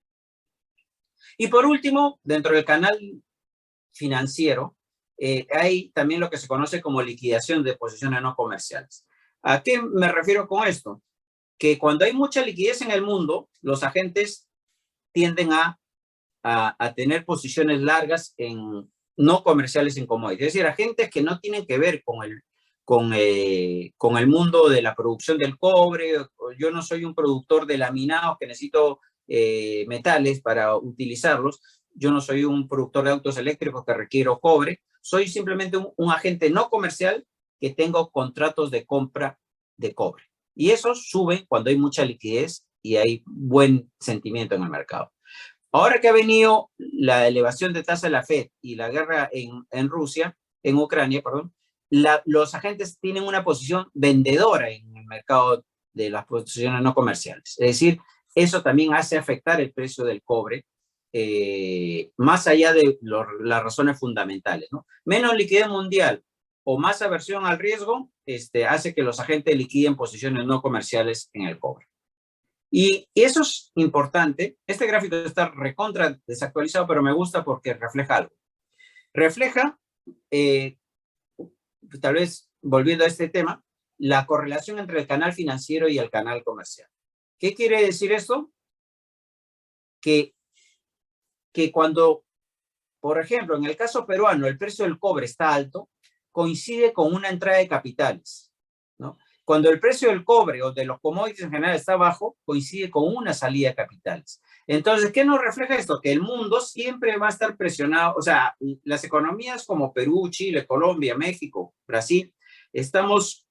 Y por último, dentro del canal financiero, hay también lo que se conoce como liquidación de posiciones no comerciales. ¿A qué me refiero con esto? Que cuando hay mucha liquidez en el mundo, los agentes tienden a tener posiciones largas no comerciales en commodities. Es decir, agentes que no tienen que ver con el mundo de la producción del cobre. Yo no soy un productor de laminados que necesito metales para utilizarlos. Yo no soy un productor de autos eléctricos que requiero cobre. Soy simplemente un agente no comercial que tengo contratos de compra de cobre. Y esos suben cuando hay mucha liquidez y hay buen sentimiento en el mercado. Ahora que ha venido la elevación de tasa de la FED y la guerra en Ucrania, perdón, los agentes tienen una posición vendedora en el mercado de las posiciones no comerciales. Es decir, eso también hace afectar el precio del cobre, más allá de las razones fundamentales, ¿no? Menos liquidez mundial o más aversión al riesgo hace que los agentes liquiden posiciones no comerciales en el cobre. Y eso es importante. Este gráfico está recontra desactualizado, pero me gusta porque refleja algo. Refleja, tal vez volviendo a este tema, la correlación entre el canal financiero y el canal comercial. ¿Qué quiere decir esto? Que cuando, por ejemplo, en el caso peruano, el precio del cobre está alto, coincide con una entrada de capitales, ¿no? Cuando el precio del cobre o de los commodities en general está bajo, coincide con una salida de capitales. Entonces, ¿qué nos refleja esto? Que el mundo siempre va a estar presionado, o sea, las economías como Perú, Chile, Colombia, México, Brasil, estamos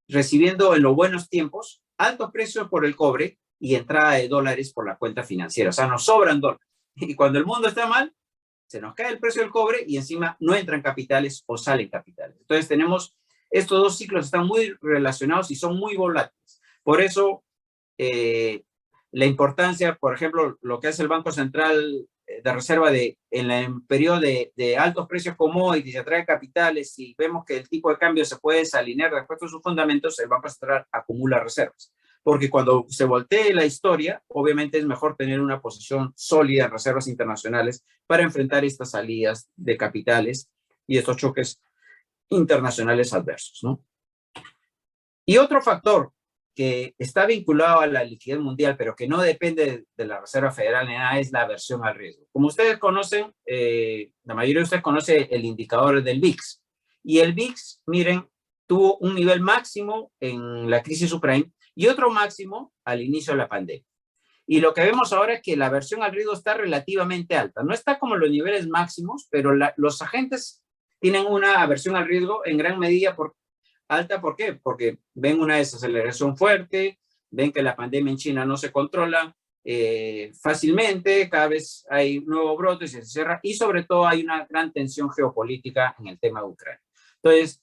recibiendo en los buenos tiempos altos precios por el cobre y entrada de dólares por la cuenta financiera. O sea, nos sobran dólares. Y cuando el mundo está mal, se nos cae el precio del cobre y encima no entran capitales o salen capitales. Entonces tenemos, estos dos ciclos están muy relacionados y son muy volátiles. Por eso la importancia, por ejemplo, lo que hace el Banco Central de Reserva en el periodo de altos precios commodities y atrae capitales y vemos que el tipo de cambio se puede desalinear respecto a sus fundamentos, el Banco Central acumula reservas. Porque cuando se voltee la historia, obviamente es mejor tener una posición sólida en reservas internacionales para enfrentar estas salidas de capitales y estos choques internacionales adversos, ¿no? Y otro factor que está vinculado a la liquidez mundial, pero que no depende de la Reserva Federal ni nada, es la aversión al riesgo. Como ustedes conocen, la mayoría de ustedes conoce el indicador del VIX. Y el VIX, miren, tuvo un nivel máximo en la crisis subprime y otro máximo al inicio de la pandemia. Y lo que vemos ahora es que la aversión al riesgo está relativamente alta. No está como los niveles máximos, pero los agentes tienen una aversión al riesgo en gran medida alta. ¿Por qué? Porque ven una desaceleración fuerte, ven que la pandemia en China no se controla fácilmente, cada vez hay nuevos brotes y se cierra, y sobre todo hay una gran tensión geopolítica en el tema de Ucrania. Entonces,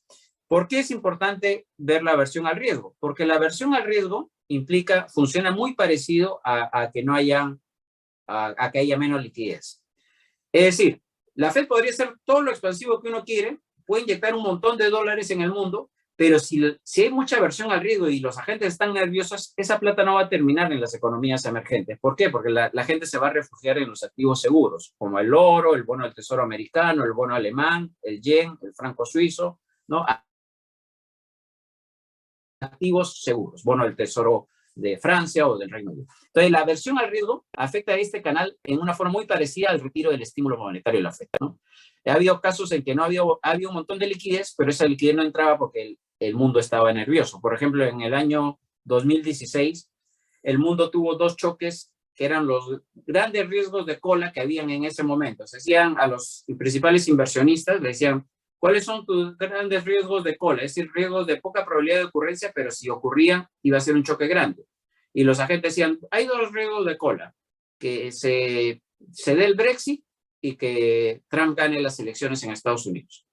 ¿por qué es importante ver la aversión al riesgo? Porque la aversión al riesgo funciona muy parecido a que no haya, a que haya menos liquidez. Es decir, la Fed podría ser todo lo expansivo que uno quiere, puede inyectar un montón de dólares en el mundo, pero si hay mucha aversión al riesgo y los agentes están nerviosos, esa plata no va a terminar en las economías emergentes. ¿Por qué? Porque la gente se va a refugiar en los activos seguros, como el oro, el bono del tesoro americano, el bono alemán, el yen, el franco suizo, ¿no? Activos seguros, bono del tesoro de Francia o del Reino Unido. Entonces, la aversión al riesgo afecta a este canal en una forma muy parecida al retiro del estímulo monetario de la Fed, ¿no? Ha habido casos en que no había un montón de liquidez, pero esa liquidez no entraba porque el mundo estaba nervioso. Por ejemplo, en el año 2016, el mundo tuvo dos choques que eran los grandes riesgos de cola que habían en ese momento. Se decían a los principales inversionistas, le decían, ¿cuáles son tus grandes riesgos de cola? Es decir, riesgos de poca probabilidad de ocurrencia, pero si ocurrían, iba a ser un choque grande. Y los agentes decían, hay dos riesgos de cola, que se dé el Brexit y que Trump gane las elecciones en Estados Unidos.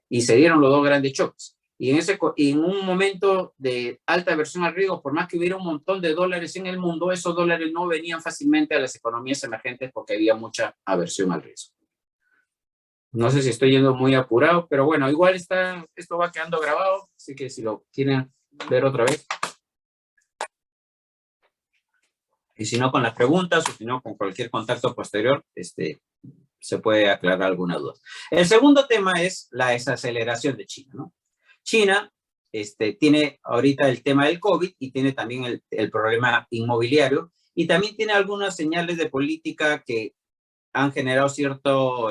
Y se dieron los dos grandes choques. Y en un momento de alta aversión al riesgo, por más que hubiera un montón de dólares en el mundo, esos dólares no venían fácilmente a las economías emergentes porque había mucha aversión al riesgo. No sé si estoy yendo muy apurado, pero bueno, igual esto va quedando grabado, así que si lo quieren ver otra vez. Y si no, con las preguntas, o si no, con cualquier contacto posterior, se puede aclarar alguna duda. El segundo tema es la desaceleración de China, ¿no? China tiene ahorita el tema del COVID y tiene también el problema inmobiliario y también tiene algunas señales de política que han generado cierto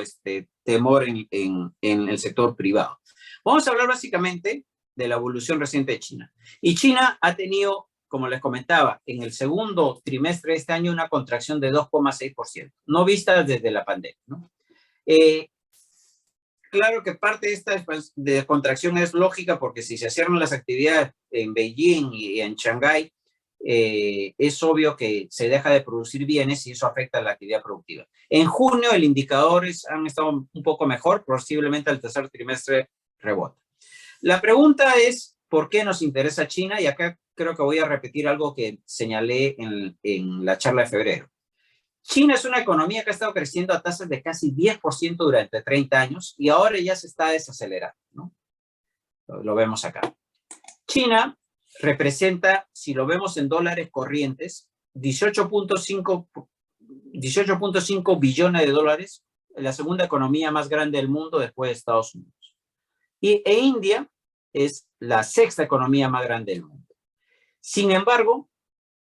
temor en el sector privado. Vamos a hablar básicamente de la evolución reciente de China. Y China ha tenido, como les comentaba, en el segundo trimestre de este año una contracción de 2,6%, no vista desde la pandemia, ¿no? Claro que parte de esta contracción es lógica porque si se cierran las actividades en Beijing y en Shanghái, es obvio que se deja de producir bienes y eso afecta a la actividad productiva. En junio, el indicadores han estado un poco mejor, posiblemente al tercer trimestre rebota. La pregunta es, ¿por qué nos interesa China? Y acá creo que voy a repetir algo que señalé en la charla de febrero. China es una economía que ha estado creciendo a tasas de casi 10% durante 30 años y ahora ya se está desacelerando, ¿no? Lo vemos acá. China representa, si lo vemos en dólares corrientes, 18.5 billones de dólares, la segunda economía más grande del mundo después de Estados Unidos. E India es la sexta economía más grande del mundo. Sin embargo,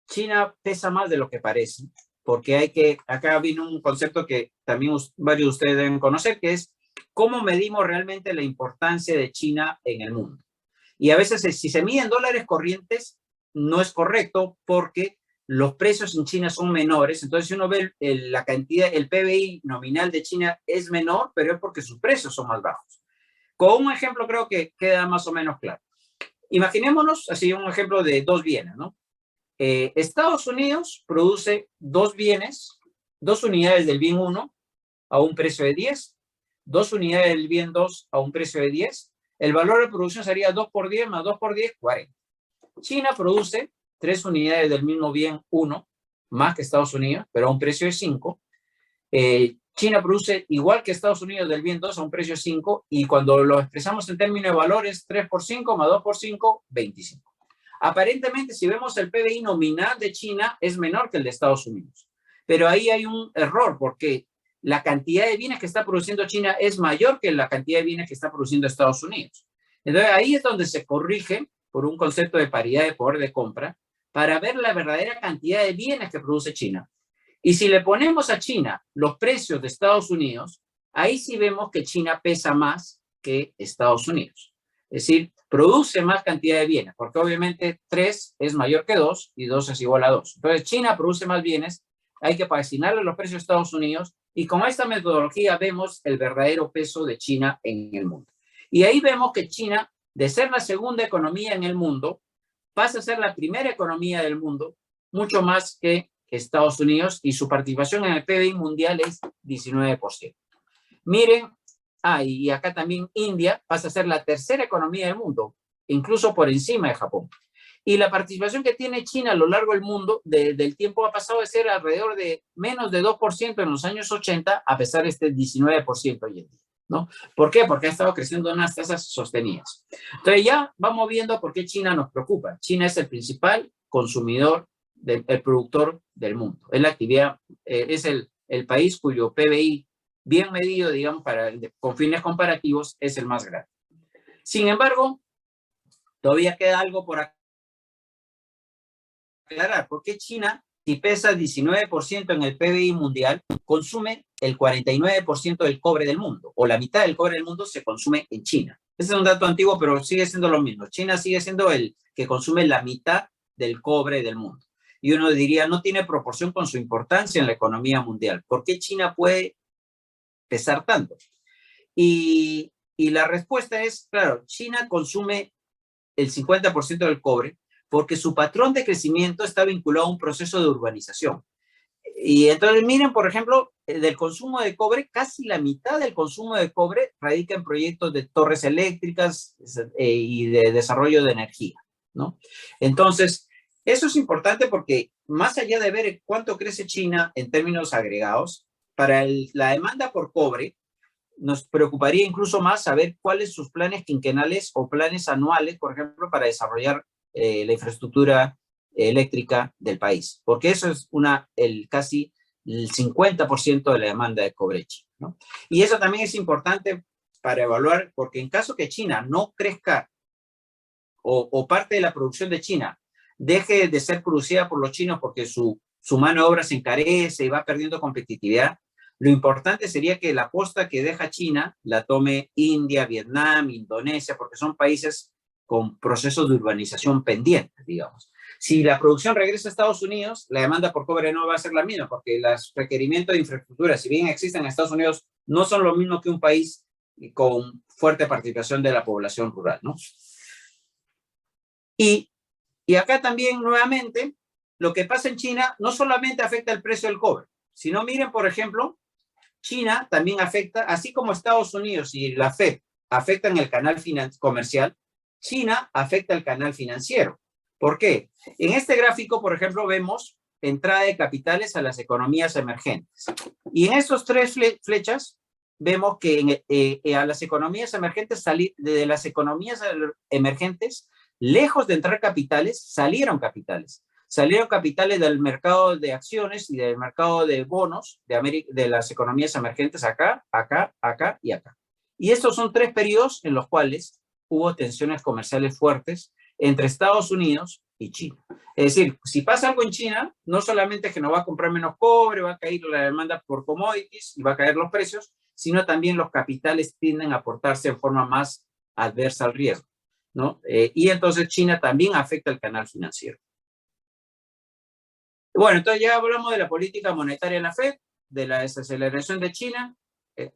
China pesa más de lo que parece, porque acá vino un concepto que también varios de ustedes deben conocer, que es cómo medimos realmente la importancia de China en el mundo. Y a veces, si se mide en dólares corrientes, no es correcto porque los precios en China son menores. Entonces, si uno ve la cantidad, el PBI nominal de China es menor, pero es porque sus precios son más bajos. Con un ejemplo creo que queda más o menos claro. Imaginémonos así un ejemplo de dos bienes, ¿no? Estados Unidos produce dos unidades del bien 1 a un precio de 10, dos unidades del bien 2 a un precio de 10. El valor de producción sería 2 por 10 más 2 por 10, 40. China produce 3 unidades del mismo bien 1, más que Estados Unidos, pero a un precio de 5. China produce igual que Estados Unidos del bien 2 a un precio de 5, y cuando lo expresamos en términos de valores, 3 por 5 más 2 por 5, 25. Aparentemente, si vemos el PBI nominal de China, es menor que el de Estados Unidos. Pero ahí hay un error, porque la cantidad de bienes que está produciendo China es mayor que la cantidad de bienes que está produciendo Estados Unidos. Entonces ahí es donde se corrige por un concepto de paridad de poder de compra para ver la verdadera cantidad de bienes que produce China. Y si le ponemos a China los precios de Estados Unidos, ahí sí vemos que China pesa más que Estados Unidos. Es decir, produce más cantidad de bienes, porque obviamente 3 es mayor que 2 y 2 es igual a 2. Entonces China produce más bienes, hay que asignarle los precios de Estados Unidos y con esta metodología vemos el verdadero peso de China en el mundo. Y ahí vemos que China, de ser la segunda economía en el mundo, pasa a ser la primera economía del mundo, mucho más que Estados Unidos, y su participación en el PBI mundial es 19%. Miren, y acá también India pasa a ser la tercera economía del mundo, incluso por encima de Japón. Y la participación que tiene China a lo largo del mundo, del tiempo ha pasado de ser alrededor de menos de 2% en los años 80, a pesar de este 19% hoy en día, ¿no? ¿Por qué? Porque ha estado creciendo en unas tasas sostenidas. Entonces ya vamos viendo por qué China nos preocupa. China es el principal consumidor, el productor del mundo. Es la actividad, es el país cuyo PBI bien medido, digamos, con fines comparativos, es el más grande. Sin embargo, todavía queda algo por aclarar. ¿Por qué China, si pesa 19% en el PBI mundial, consume el 49% del cobre del mundo? O la mitad del cobre del mundo se consume en China. Ese es un dato antiguo, pero sigue siendo lo mismo. China sigue siendo el que consume la mitad del cobre del mundo. Y uno diría, no tiene proporción con su importancia en la economía mundial. ¿Por qué China puede pesar tanto? Y la respuesta es, claro, China consume el 50% del cobre porque su patrón de crecimiento está vinculado a un proceso de urbanización. Y entonces miren, por ejemplo, del consumo de cobre, casi la mitad del consumo de cobre radica en proyectos de torres eléctricas y de desarrollo de energía, ¿no? Entonces, eso es importante porque más allá de ver cuánto crece China en términos agregados, para la demanda por cobre, nos preocuparía incluso más saber cuáles sus planes quinquenales o planes anuales, por ejemplo, para desarrollar la infraestructura eléctrica del país, porque eso es casi el 50% de la demanda de cobre chino, ¿no? Y eso también es importante para evaluar, porque en caso que China no crezca o parte de la producción de China deje de ser producida por los chinos porque su mano de obra se encarece y va perdiendo competitividad, lo importante sería que la posta que deja China la tome India, Vietnam, Indonesia, porque son países con procesos de urbanización pendientes, digamos. Si la producción regresa a Estados Unidos, la demanda por cobre no va a ser la misma, porque los requerimientos de infraestructura, si bien existen en Estados Unidos, no son lo mismo que un país con fuerte participación de la población rural, ¿no? Y acá también, nuevamente, lo que pasa en China no solamente afecta el precio del cobre, sino miren, por ejemplo, China también afecta, así como Estados Unidos y la FED afectan el canal comercial, China afecta el canal financiero. ¿Por qué? En este gráfico, por ejemplo, vemos entrada de capitales a las economías emergentes. Y en estos 3 flechas vemos que a las economías emergentes, de las economías emergentes, lejos de entrar capitales, salieron capitales. Salieron capitales del mercado de acciones y del mercado de bonos de las economías emergentes acá, acá, acá y acá. Y estos son 3 periodos en los cuales hubo tensiones comerciales fuertes entre Estados Unidos y China. Es decir, si pasa algo en China, no solamente es que no va a comprar menos cobre, va a caer la demanda por commodities y va a caer los precios, sino también los capitales tienden a aportarse en forma más adversa al riesgo, ¿no? Y entonces China también afecta el canal financiero. Bueno, entonces ya hablamos de la política monetaria en la FED, de la desaceleración de China.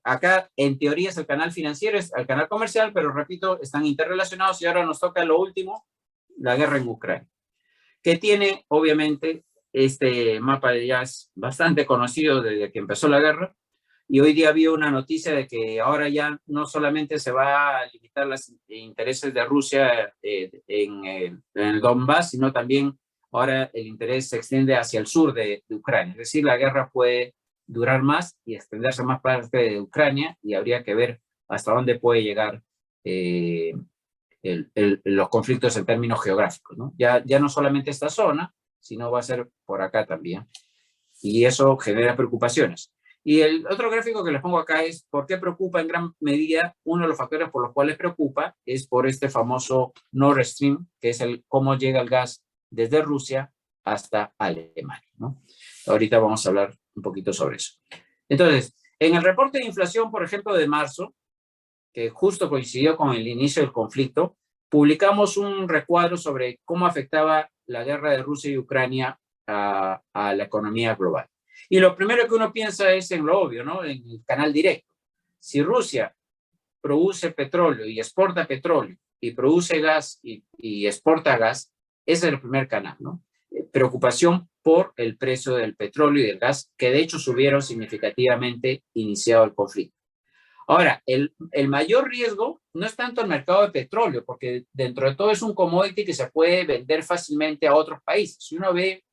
Acá, en teoría, es el canal financiero, es el canal comercial, pero repito, están interrelacionados y ahora nos toca lo último, la guerra en Ucrania, que tiene, obviamente, este mapa ya es bastante conocido desde que empezó la guerra, y hoy día había una noticia de que ahora ya no solamente se va a limitar los intereses de Rusia en el Donbass, sino también ahora el interés se extiende hacia el sur de Ucrania. Es decir, la guerra puede durar más y extenderse más parte de Ucrania y habría que ver hasta dónde puede llegar los conflictos en términos geográficos, ¿no? Ya no solamente esta zona, sino va a ser por acá también. Y eso genera preocupaciones. Y el otro gráfico que les pongo acá es por qué preocupa en gran medida, uno de los factores por los cuales preocupa es por este famoso Nord Stream, que es cómo llega el gas desde Rusia hasta Alemania, ¿no? Ahorita vamos a hablar un poquito sobre eso. Entonces, en el reporte de inflación, por ejemplo, de marzo, que justo coincidió con el inicio del conflicto, publicamos un recuadro sobre cómo afectaba la guerra de Rusia y Ucrania a la economía global. Y lo primero que uno piensa es en lo obvio, ¿no? En el canal directo. Si Rusia produce petróleo y produce gas y exporta gas, ese es el primer canal, ¿no? Preocupación por el precio del petróleo y del gas, que de hecho subieron significativamente iniciado el conflicto. Ahora, el mayor riesgo no es tanto el mercado de petróleo, porque dentro de todo es un commodity que se puede vender fácilmente a otros países. Si uno ve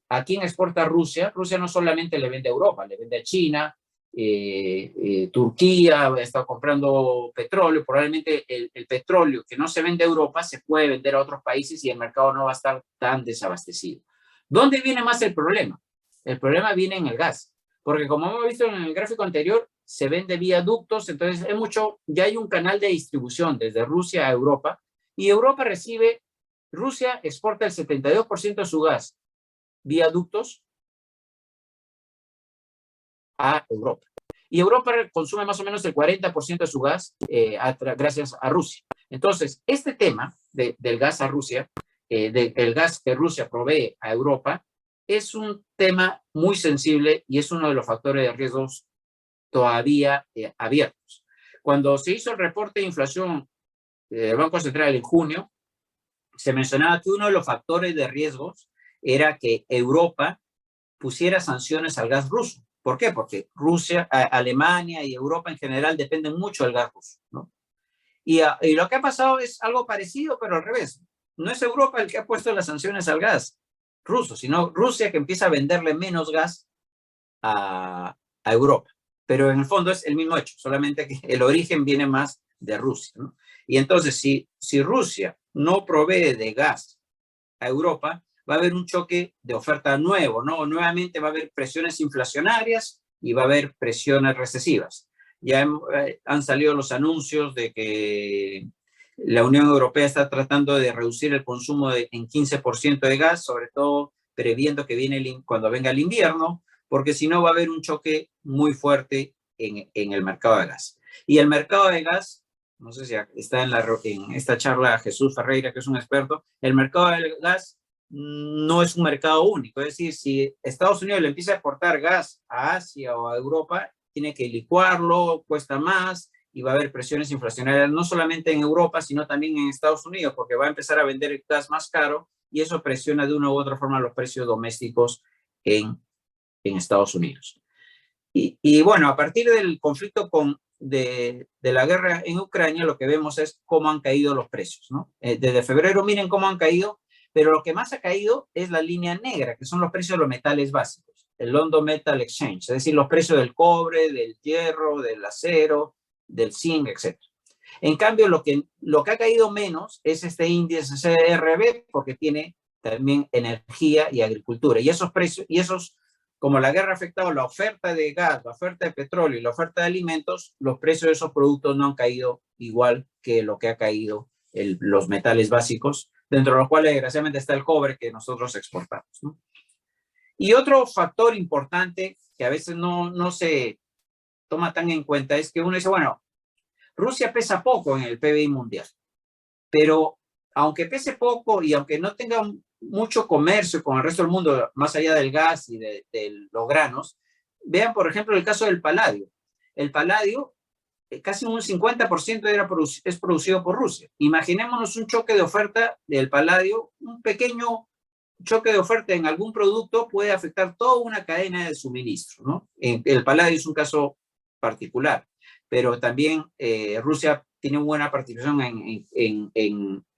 a quién exporta Rusia, Rusia no solamente le vende a Europa, le vende a China, Turquía ha estado comprando petróleo, probablemente el petróleo que no se vende a Europa se puede vender a otros países y el mercado no va a estar tan desabastecido. ¿Dónde viene más el problema? El problema viene en el gas, porque como hemos visto en el gráfico anterior, se vende vía ductos, entonces ya hay un canal de distribución desde Rusia a Europa, y Europa Rusia exporta el 72% de su gas vía ductos a Europa. Y Europa consume más o menos el 40% de su gas gracias a Rusia. Entonces, este tema del gas a Rusia, del gas que Rusia provee a Europa, es un tema muy sensible y es uno de los factores de riesgos todavía abiertos. Cuando se hizo el reporte de inflación del Banco Central en junio, se mencionaba que uno de los factores de riesgos era que Europa pusiera sanciones al gas ruso. ¿Por qué? Porque Rusia, Alemania y Europa en general dependen mucho del gas ruso, ¿no? Y lo que ha pasado es algo parecido, pero al revés. No es Europa el que ha puesto las sanciones al gas ruso, sino Rusia que empieza a venderle menos gas a Europa. Pero en el fondo es el mismo hecho, solamente que el origen viene más de Rusia, ¿no? Y entonces, si Rusia no provee de gas a Europa, va a haber un choque de oferta nuevo, ¿no? Nuevamente va a haber presiones inflacionarias y va a haber presiones recesivas. Ya han salido los anuncios de que la Unión Europea está tratando de reducir el consumo en 15% de gas, sobre todo previendo que cuando venga el invierno, porque si no va a haber un choque muy fuerte en el mercado de gas. Y el mercado de gas, no sé si está en esta charla Jesús Ferreira, que es un experto, el mercado del gas no es un mercado único. Es decir, si Estados Unidos le empieza a exportar gas a Asia o a Europa, tiene que licuarlo, cuesta más y va a haber presiones inflacionarias no solamente en Europa, sino también en Estados Unidos, porque va a empezar a vender el gas más caro y eso presiona de una u otra forma los precios domésticos en Estados Unidos. Y bueno, a partir del conflicto de la guerra en Ucrania, lo que vemos es cómo han caído los precios, ¿no? Desde febrero, miren cómo han caído, pero lo que más ha caído es la línea negra, que son los precios de los metales básicos, el London Metal Exchange, es decir, los precios del cobre, del hierro, del acero, del zinc, etc. En cambio, lo que ha caído menos es este índice CRB, porque tiene también energía y agricultura. Y esos precios, como la guerra ha afectado la oferta de gas, la oferta de petróleo y la oferta de alimentos, los precios de esos productos no han caído igual que lo que ha caído los metales básicos, dentro de los cuales desgraciadamente está el cobre que nosotros exportamos, ¿no? Y otro factor importante que a veces no se toma tan en cuenta es que uno dice, bueno, Rusia pesa poco en el PBI mundial, pero aunque pese poco y aunque no tenga mucho comercio con el resto del mundo, más allá del gas y de los granos, vean por ejemplo el caso del paladio. El paladio, casi un 50% es producido por Rusia. Imaginémonos un choque de oferta del paladio, un pequeño choque de oferta en algún producto puede afectar toda una cadena de suministro, ¿no? El paladio es un caso particular, pero también Rusia tiene una buena participación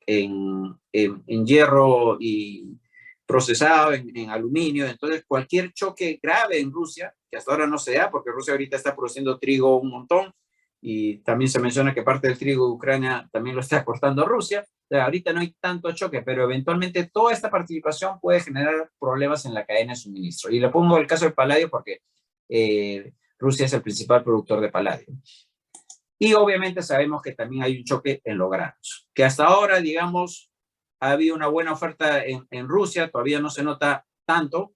en hierro y procesado, en aluminio. Entonces, cualquier choque grave en Rusia, que hasta ahora no se da, porque Rusia ahorita está produciendo trigo un montón, y también se menciona que parte del trigo de Ucrania también lo está cortando Rusia. O sea, ahorita no hay tanto choque, pero eventualmente toda esta participación puede generar problemas en la cadena de suministro. Y le pongo el caso del paladio porque Rusia es el principal productor de paladio. Y obviamente sabemos que también hay un choque en los granos, que hasta ahora, digamos, ha habido una buena oferta en Rusia, todavía no se nota tanto,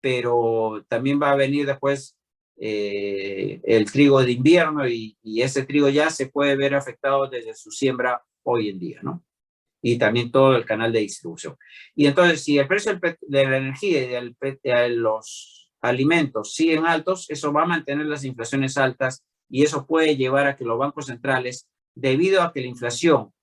pero también va a venir después el trigo de invierno y ese trigo ya se puede ver afectado desde su siembra hoy en día, ¿no? Y también todo el canal de distribución. Y entonces, si el precio de la energía y de los alimentos siguen altos, eso va a mantener las inflaciones altas y eso puede llevar a que los bancos centrales, debido a que la inflación,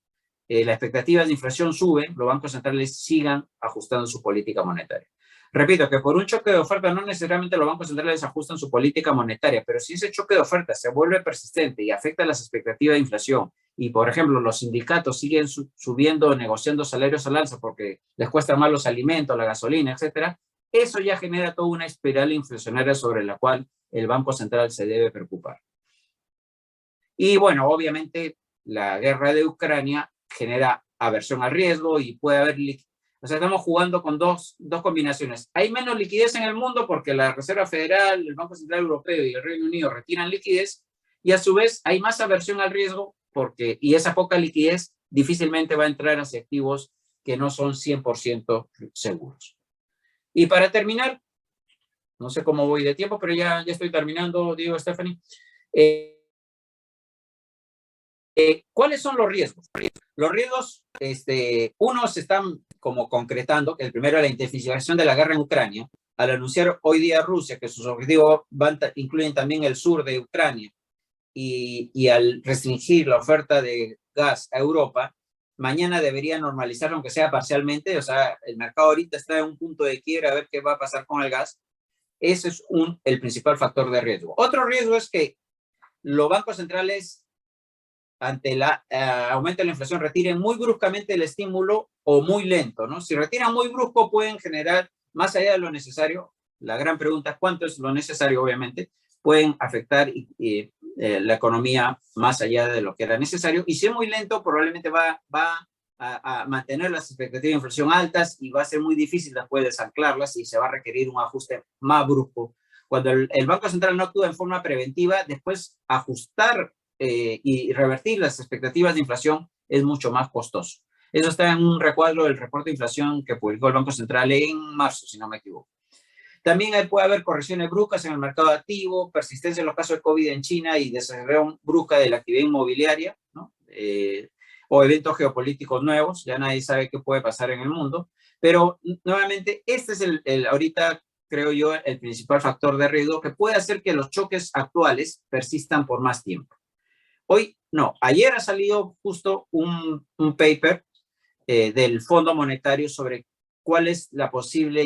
la expectativa de inflación sube, los bancos centrales sigan ajustando su política monetaria. Repito que por un choque de oferta no necesariamente los bancos centrales ajustan su política monetaria, pero si ese choque de oferta se vuelve persistente y afecta las expectativas de inflación y, por ejemplo, los sindicatos siguen subiendo, negociando salarios al alza porque les cuesta más los alimentos, la gasolina, etcétera, eso ya genera toda una espiral inflacionaria sobre la cual el Banco Central se debe preocupar. Y bueno, obviamente la guerra de Ucrania genera aversión al riesgo y puede haber, o sea, estamos jugando con dos combinaciones. Hay menos liquidez en el mundo porque la Reserva Federal, el Banco Central Europeo y el Reino Unido retiran liquidez y a su vez hay más aversión al riesgo y esa poca liquidez difícilmente va a entrar hacia activos que no son 100% seguros. Y para terminar, no sé cómo voy de tiempo, pero ya estoy terminando, digo, Stephanie. ¿Cuáles son los riesgos? Los riesgos, unos están como concretando, el primero, la intensificación de la guerra en Ucrania, al anunciar hoy día Rusia que sus objetivos incluyen también el sur de Ucrania y al restringir la oferta de gas a Europa, mañana debería normalizar, aunque sea parcialmente, o sea, el mercado ahorita está en un punto de quiebra, a ver qué va a pasar con el gas. Ese es el principal factor de riesgo. Otro riesgo es que los bancos centrales, ante el aumento de la inflación, retiren muy bruscamente el estímulo o muy lento, ¿no? Si retiran muy brusco, pueden generar, más allá de lo necesario, la gran pregunta es cuánto es lo necesario, obviamente, pueden afectar la economía más allá de lo que era necesario. Y si es muy lento, probablemente va a mantener las expectativas de inflación altas y va a ser muy difícil después desanclarlas y se va a requerir un ajuste más brusco. Cuando el Banco Central no actúa en forma preventiva, después ajustar y revertir las expectativas de inflación es mucho más costoso. Eso está en un recuadro del reporte de inflación que publicó el Banco Central en marzo, si no me equivoco. También puede haber correcciones bruscas en el mercado activo, persistencia en los casos de COVID en China y desaceleración brusca de la actividad inmobiliaria, ¿no? O eventos geopolíticos nuevos, ya nadie sabe qué puede pasar en el mundo, pero nuevamente este es ahorita creo yo el principal factor de riesgo que puede hacer que los choques actuales persistan por más tiempo. Ayer ha salido justo un paper del Fondo Monetario sobre cuál es el posible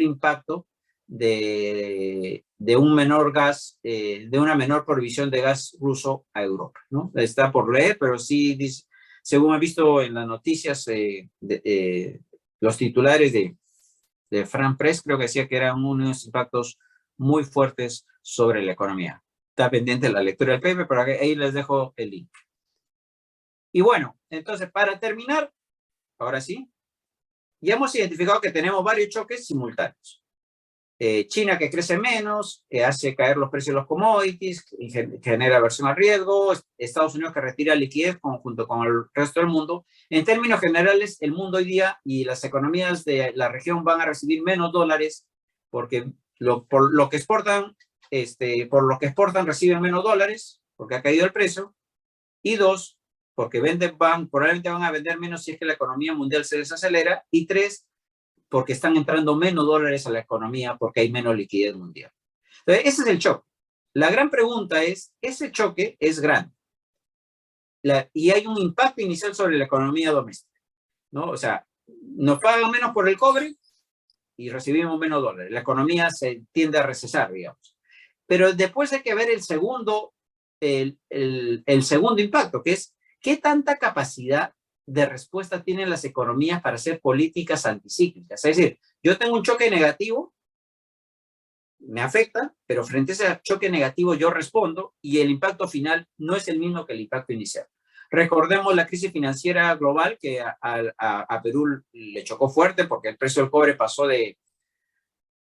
impacto de un menor gas, de una menor provisión de gas ruso a Europa, ¿no? Está por leer, pero sí, según he visto en las noticias, los titulares de Fran Press, creo que decía que eran unos impactos muy fuertes sobre la economía. Está pendiente la lectura del paper, pero ahí les dejo el link. Y bueno, entonces para terminar, ahora sí, ya hemos identificado que tenemos varios choques simultáneos. China que crece menos, que hace caer los precios de los commodities, que genera aversión al riesgo, Estados Unidos que retira liquidez junto con el resto del mundo. En términos generales, el mundo hoy día y las economías de la región van a recibir menos dólares porque por lo que exportan reciben menos dólares porque ha caído el precio. Y dos, porque probablemente van a vender menos si es que la economía mundial se desacelera. Y tres, porque están entrando menos dólares a la economía porque hay menos liquidez mundial. Entonces, ese es el choque. La gran pregunta es, ese choque es grande. Y hay un impacto inicial sobre la economía doméstica, ¿no? O sea, nos pagan menos por el cobre y recibimos menos dólares. La economía se tiende a recesar, digamos. Pero después hay que ver el segundo impacto, que es qué tanta capacidad de respuesta tienen las economías para hacer políticas anticíclicas. Es decir, yo tengo un choque negativo, me afecta, pero frente a ese choque negativo yo respondo y el impacto final no es el mismo que el impacto inicial. Recordemos la crisis financiera global que a Perú le chocó fuerte porque el precio del cobre pasó de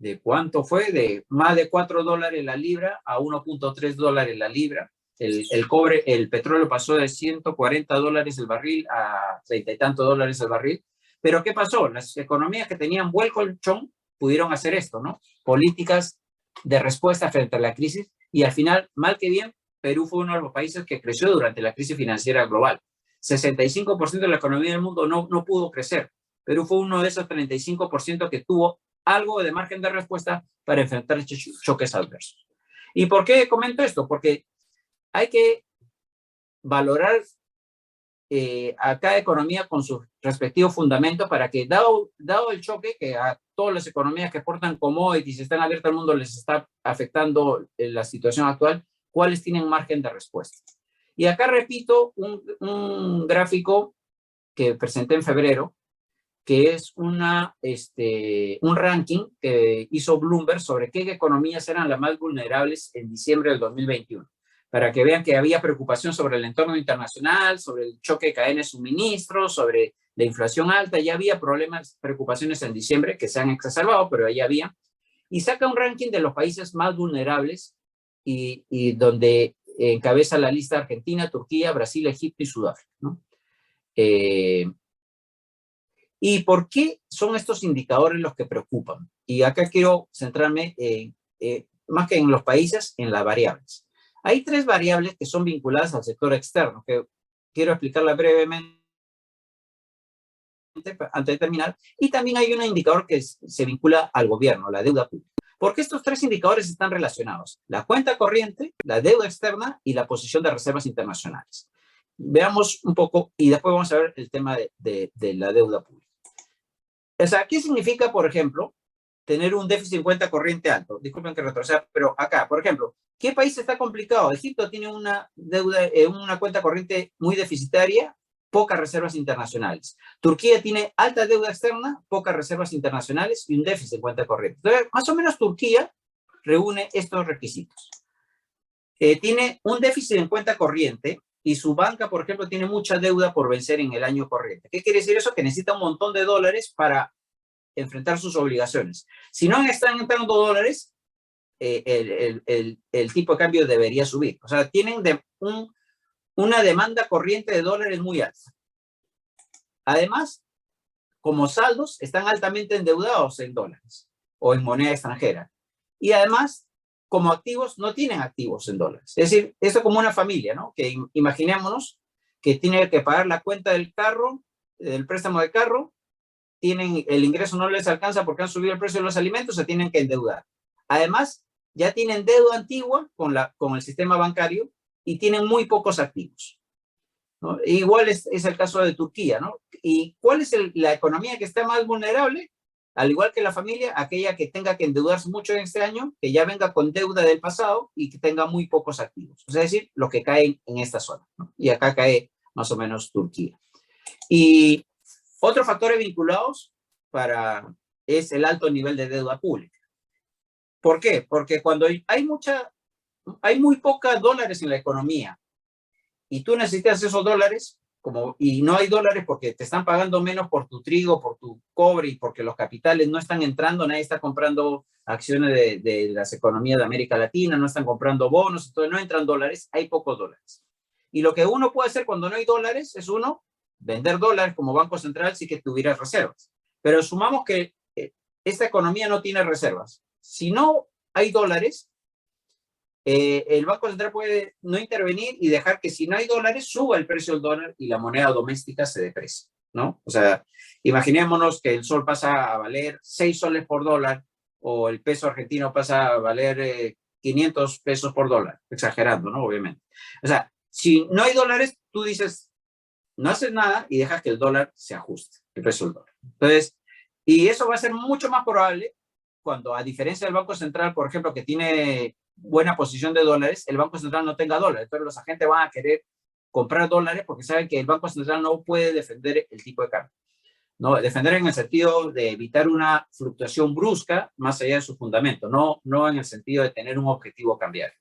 ¿De cuánto fue? De más de $4 la libra a $1.3 la libra. El cobre, el petróleo pasó de $140 el barril a 30 y tantos dólares el barril. Pero ¿qué pasó? Las economías que tenían buen colchón pudieron hacer esto, ¿no? Políticas de respuesta frente a la crisis, y al final, mal que bien, Perú fue uno de los países que creció durante la crisis financiera global. 65% de la economía del mundo no pudo crecer. Perú fue uno de esos 35% que tuvo algo de margen de respuesta para enfrentar estos choques adversos. ¿Y por qué comento esto? Porque hay que valorar a cada economía con sus respectivos fundamentos para que, dado el choque que a todas las economías que exportan commodities y están abiertas al mundo les está afectando la situación actual, cuáles tienen margen de respuesta. Y acá repito un gráfico que presenté en febrero, que es un ranking que hizo Bloomberg sobre qué economías eran las más vulnerables en diciembre del 2021, para que vean que había preocupación sobre el entorno internacional, sobre el choque de cadenas de suministro, sobre la inflación alta. Ya había problemas, preocupaciones en diciembre que se han exacerbado, pero ahí había. Y saca un ranking de los países más vulnerables y donde encabeza la lista Argentina, Turquía, Brasil, Egipto y Sudáfrica, ¿no? ¿Y por qué son estos indicadores los que preocupan? Y acá quiero centrarme más que en los países, en las variables. Hay 3 variables que son vinculadas al sector externo, que quiero explicarla brevemente antes de terminar. Y también hay un indicador que se vincula al gobierno, la deuda pública. ¿Por qué estos 3 indicadores están relacionados? La cuenta corriente, la deuda externa y la posición de reservas internacionales. Veamos un poco y después vamos a ver el tema de la deuda pública. O sea, ¿qué significa, por ejemplo, tener un déficit en cuenta corriente alto? Disculpen que retroceda, pero acá, por ejemplo, ¿qué país está complicado? Egipto tiene una deuda, una cuenta corriente muy deficitaria, pocas reservas internacionales. Turquía tiene alta deuda externa, pocas reservas internacionales y un déficit en cuenta corriente. Entonces, más o menos Turquía reúne estos requisitos. Tiene un déficit en cuenta corriente y su banca, por ejemplo, tiene mucha deuda por vencer en el año corriente. ¿Qué quiere decir eso? Que necesita un montón de dólares para enfrentar sus obligaciones. Si no están entrando dólares, el tipo de cambio debería subir. O sea, tienen una demanda corriente de dólares muy alta. Además, como saldos, están altamente endeudados en dólares o en moneda extranjera. Y además, como activos, no tienen activos en dólares. Es decir, esto es como una familia, ¿no? Que imaginémonos que tiene que pagar la cuenta del carro, del préstamo de carro, el ingreso no les alcanza porque han subido el precio de los alimentos, se tienen que endeudar. Además, ya tienen deuda antigua con el sistema bancario y tienen muy pocos activos, ¿no? Igual es el caso de Turquía, ¿no? ¿Y cuál es la economía que está más vulnerable? Al igual que la familia, aquella que tenga que endeudarse mucho en este año, que ya venga con deuda del pasado y que tenga muy pocos activos. Es decir, lo que cae en esta zona, ¿no? Y acá cae más o menos Turquía. Y otros factores vinculados es el alto nivel de deuda pública. ¿Por qué? Porque cuando hay muy pocos dólares en la economía y tú necesitas esos dólares, y no hay dólares porque te están pagando menos por tu trigo, por tu cobre y porque los capitales no están entrando, nadie está comprando acciones de las economías de América Latina, no están comprando bonos, entonces no entran dólares, hay pocos dólares. Y lo que uno puede hacer cuando no hay dólares es vender dólares como Banco Central si que tuviera reservas. Pero sumamos que esta economía no tiene reservas. Si no hay dólares, el Banco Central puede no intervenir y dejar que si no hay dólares suba el precio del dólar y la moneda doméstica se deprecie, ¿no? O sea, imaginémonos que el sol pasa a valer 6 soles por dólar o el peso argentino pasa a valer 500 pesos por dólar, exagerando, ¿no? Obviamente. O sea, si no hay dólares, tú dices, no haces nada y dejas que el dólar se ajuste, el precio del dólar. Entonces, y eso va a ser mucho más probable cuando, a diferencia del Banco Central, por ejemplo, que tiene buena posición de dólares, el Banco Central no tenga dólares. Entonces los agentes van a querer comprar dólares porque saben que el Banco Central no puede defender el tipo de cambio, ¿no? Defender en el sentido de evitar una fluctuación brusca más allá de su fundamento, no en el sentido de tener un objetivo cambiario.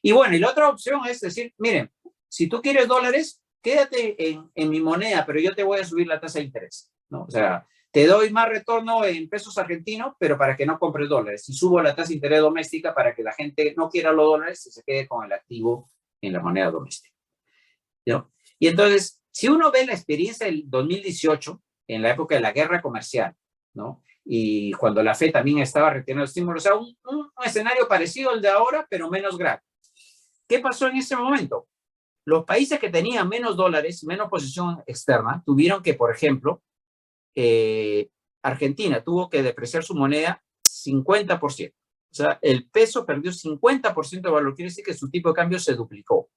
Y bueno, y la otra opción es decir, miren, si tú quieres dólares, quédate en mi moneda, pero yo te voy a subir la tasa de interés, ¿no? O sea, te doy más retorno en pesos argentinos, pero para que no compres dólares. Y subo la tasa de interés doméstica para que la gente no quiera los dólares y se quede con el activo en la moneda doméstica, ¿no? Y entonces, si uno ve la experiencia del 2018, en la época de la guerra comercial, ¿no? Y cuando la FED también estaba retirando estímulos, o sea, un escenario parecido al de ahora, pero menos grave. ¿Qué pasó en ese momento? Los países que tenían menos dólares, menos posición externa, tuvieron que, por ejemplo, Argentina tuvo que depreciar su moneda 50%. O sea, el peso perdió 50% de valor. Quiere decir que su tipo de cambio se duplicó.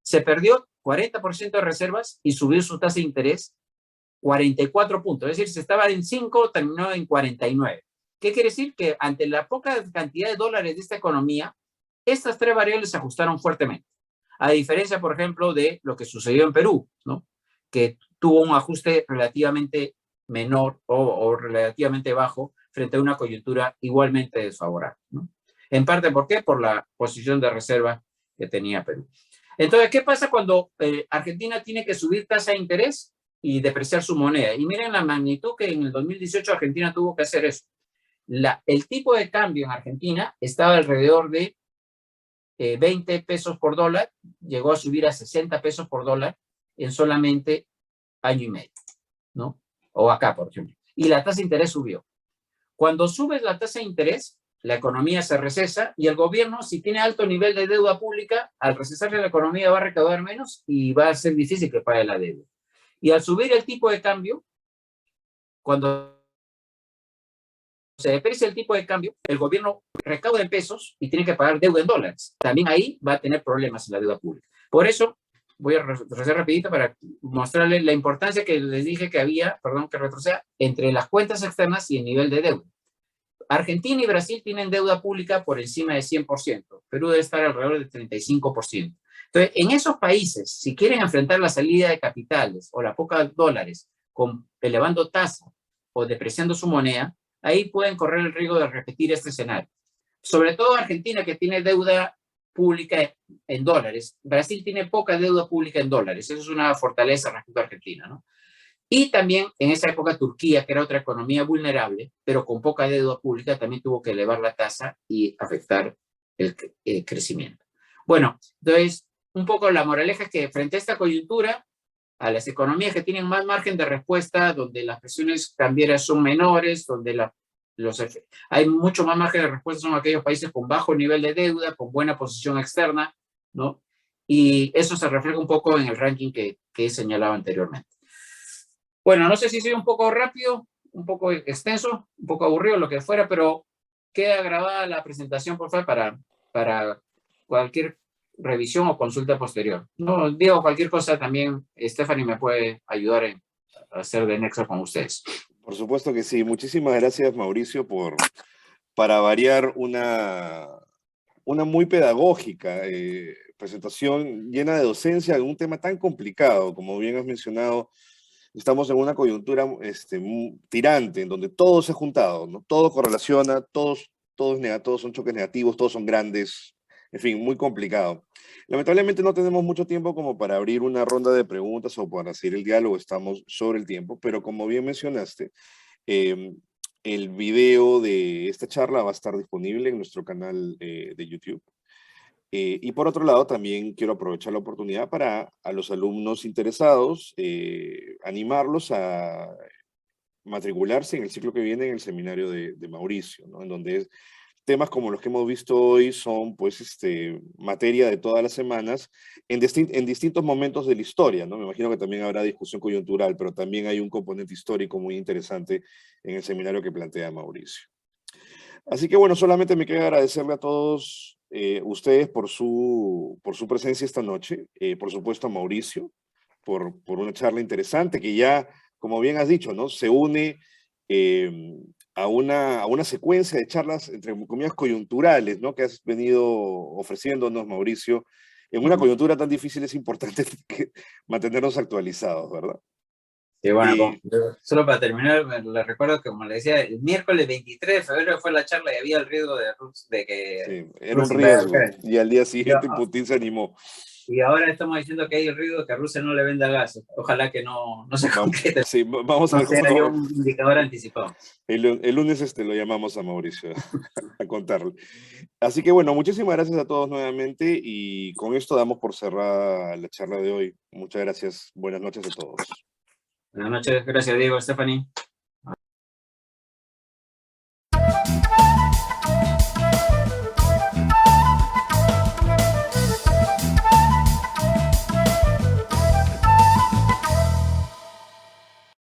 Se perdió 40% de reservas y subió su tasa de interés 44 puntos. Es decir, si estaba en 5, terminó en 49. ¿Qué quiere decir? Que ante la poca cantidad de dólares de esta economía, estas tres variables se ajustaron fuertemente. A diferencia, por ejemplo, de lo que sucedió en Perú, ¿no? Que tuvo un ajuste relativamente menor o relativamente bajo frente a una coyuntura igualmente desfavorable, ¿no? En parte, ¿por qué? Por la posición de reserva que tenía Perú. Entonces, ¿qué pasa cuando Argentina tiene que subir tasa de interés y depreciar su moneda? Y miren la magnitud que en el 2018 Argentina tuvo que hacer eso. El tipo de cambio en Argentina estaba alrededor de 20 pesos por dólar, llegó a subir a 60 pesos por dólar en solamente año y medio, ¿no? O acá, por ejemplo. Y la tasa de interés subió. Cuando subes la tasa de interés, la economía se recesa y el gobierno, si tiene alto nivel de deuda pública, al recesarse la economía va a recaudar menos y va a ser difícil que pague la deuda. Y al subir el tipo de cambio, cuando se deprecia el tipo de cambio, el gobierno recauda en pesos y tiene que pagar deuda en dólares. También ahí va a tener problemas en la deuda pública. Por eso, voy a retroceder rapidito para mostrarles la importancia que les dije que había, perdón que retroceda, entre las cuentas externas y el nivel de deuda. Argentina y Brasil tienen deuda pública por encima del 100%. Perú debe estar alrededor del 35%. Entonces, en esos países, si quieren enfrentar la salida de capitales o la poca dólares, elevando tasa o depreciando su moneda, ahí pueden correr el riesgo de repetir este escenario. Sobre todo Argentina, que tiene deuda pública en dólares. Brasil tiene poca deuda pública en dólares. Eso es una fortaleza respecto a Argentina, ¿no? Y también en esa época Turquía, que era otra economía vulnerable, pero con poca deuda pública, también tuvo que elevar la tasa y afectar el crecimiento. Bueno, entonces, un poco la moraleja es que frente a esta coyuntura, a las economías que tienen más margen de respuesta, donde las presiones cambiarias son menores, donde hay mucho más margen de respuesta, son aquellos países con bajo nivel de deuda, con buena posición externa, ¿no? Y eso se refleja un poco en el ranking que he señalado anteriormente. Bueno, no sé si soy un poco rápido, un poco extenso, un poco aburrido, lo que fuera, pero queda grabada la presentación, por favor, para cualquier revisión o consulta posterior. No digo cualquier cosa, también Stephanie me puede ayudar a hacer de nexo con ustedes. Por supuesto que sí. Muchísimas gracias, Mauricio, para variar una muy pedagógica presentación llena de docencia de un tema tan complicado, como bien has mencionado. Estamos en una coyuntura tirante, en donde todo se ha juntado, ¿no? Todo correlaciona, todos son choques negativos, todos son grandes, en fin, muy complicado. Lamentablemente no tenemos mucho tiempo como para abrir una ronda de preguntas o para seguir el diálogo, estamos sobre el tiempo, pero como bien mencionaste, el video de esta charla va a estar disponible en nuestro canal de YouTube. Y por otro lado, también quiero aprovechar la oportunidad para a los alumnos interesados, animarlos a matricularse en el ciclo que viene en el seminario de Mauricio, ¿no? En donde temas como los que hemos visto hoy son, pues, materia de todas las semanas en distintos momentos de la historia, ¿no? Me imagino que también habrá discusión coyuntural, pero también hay un componente histórico muy interesante en el seminario que plantea Mauricio. Así que bueno, solamente me queda agradecerle a todos ustedes por su presencia esta noche, por supuesto a Mauricio, por una charla interesante que ya, como bien has dicho, ¿no? Se une a una secuencia de charlas, entre comillas, coyunturales, ¿no? Que has venido ofreciéndonos, Mauricio. En una coyuntura tan difícil es importante mantenernos actualizados, ¿verdad? Sí, bueno, solo para terminar, les recuerdo que, como le decía, el miércoles 23 de febrero fue la charla y había el riesgo de que Sí, era un Rusia invadiera riesgo. Ucrania. Y al día Yo, siguiente Putin se animó. Y ahora estamos diciendo que hay ruido de que Rusia no le venda gas. Ojalá que no se concrete. Sí, vamos a No ver cómo sea yo nos... un indicador anticipado. El lunes lo llamamos a Mauricio a contarle. Así que bueno, muchísimas gracias a todos nuevamente y con esto damos por cerrada la charla de hoy. Muchas gracias. Buenas noches a todos. Buenas noches. Gracias, Diego, Stephanie.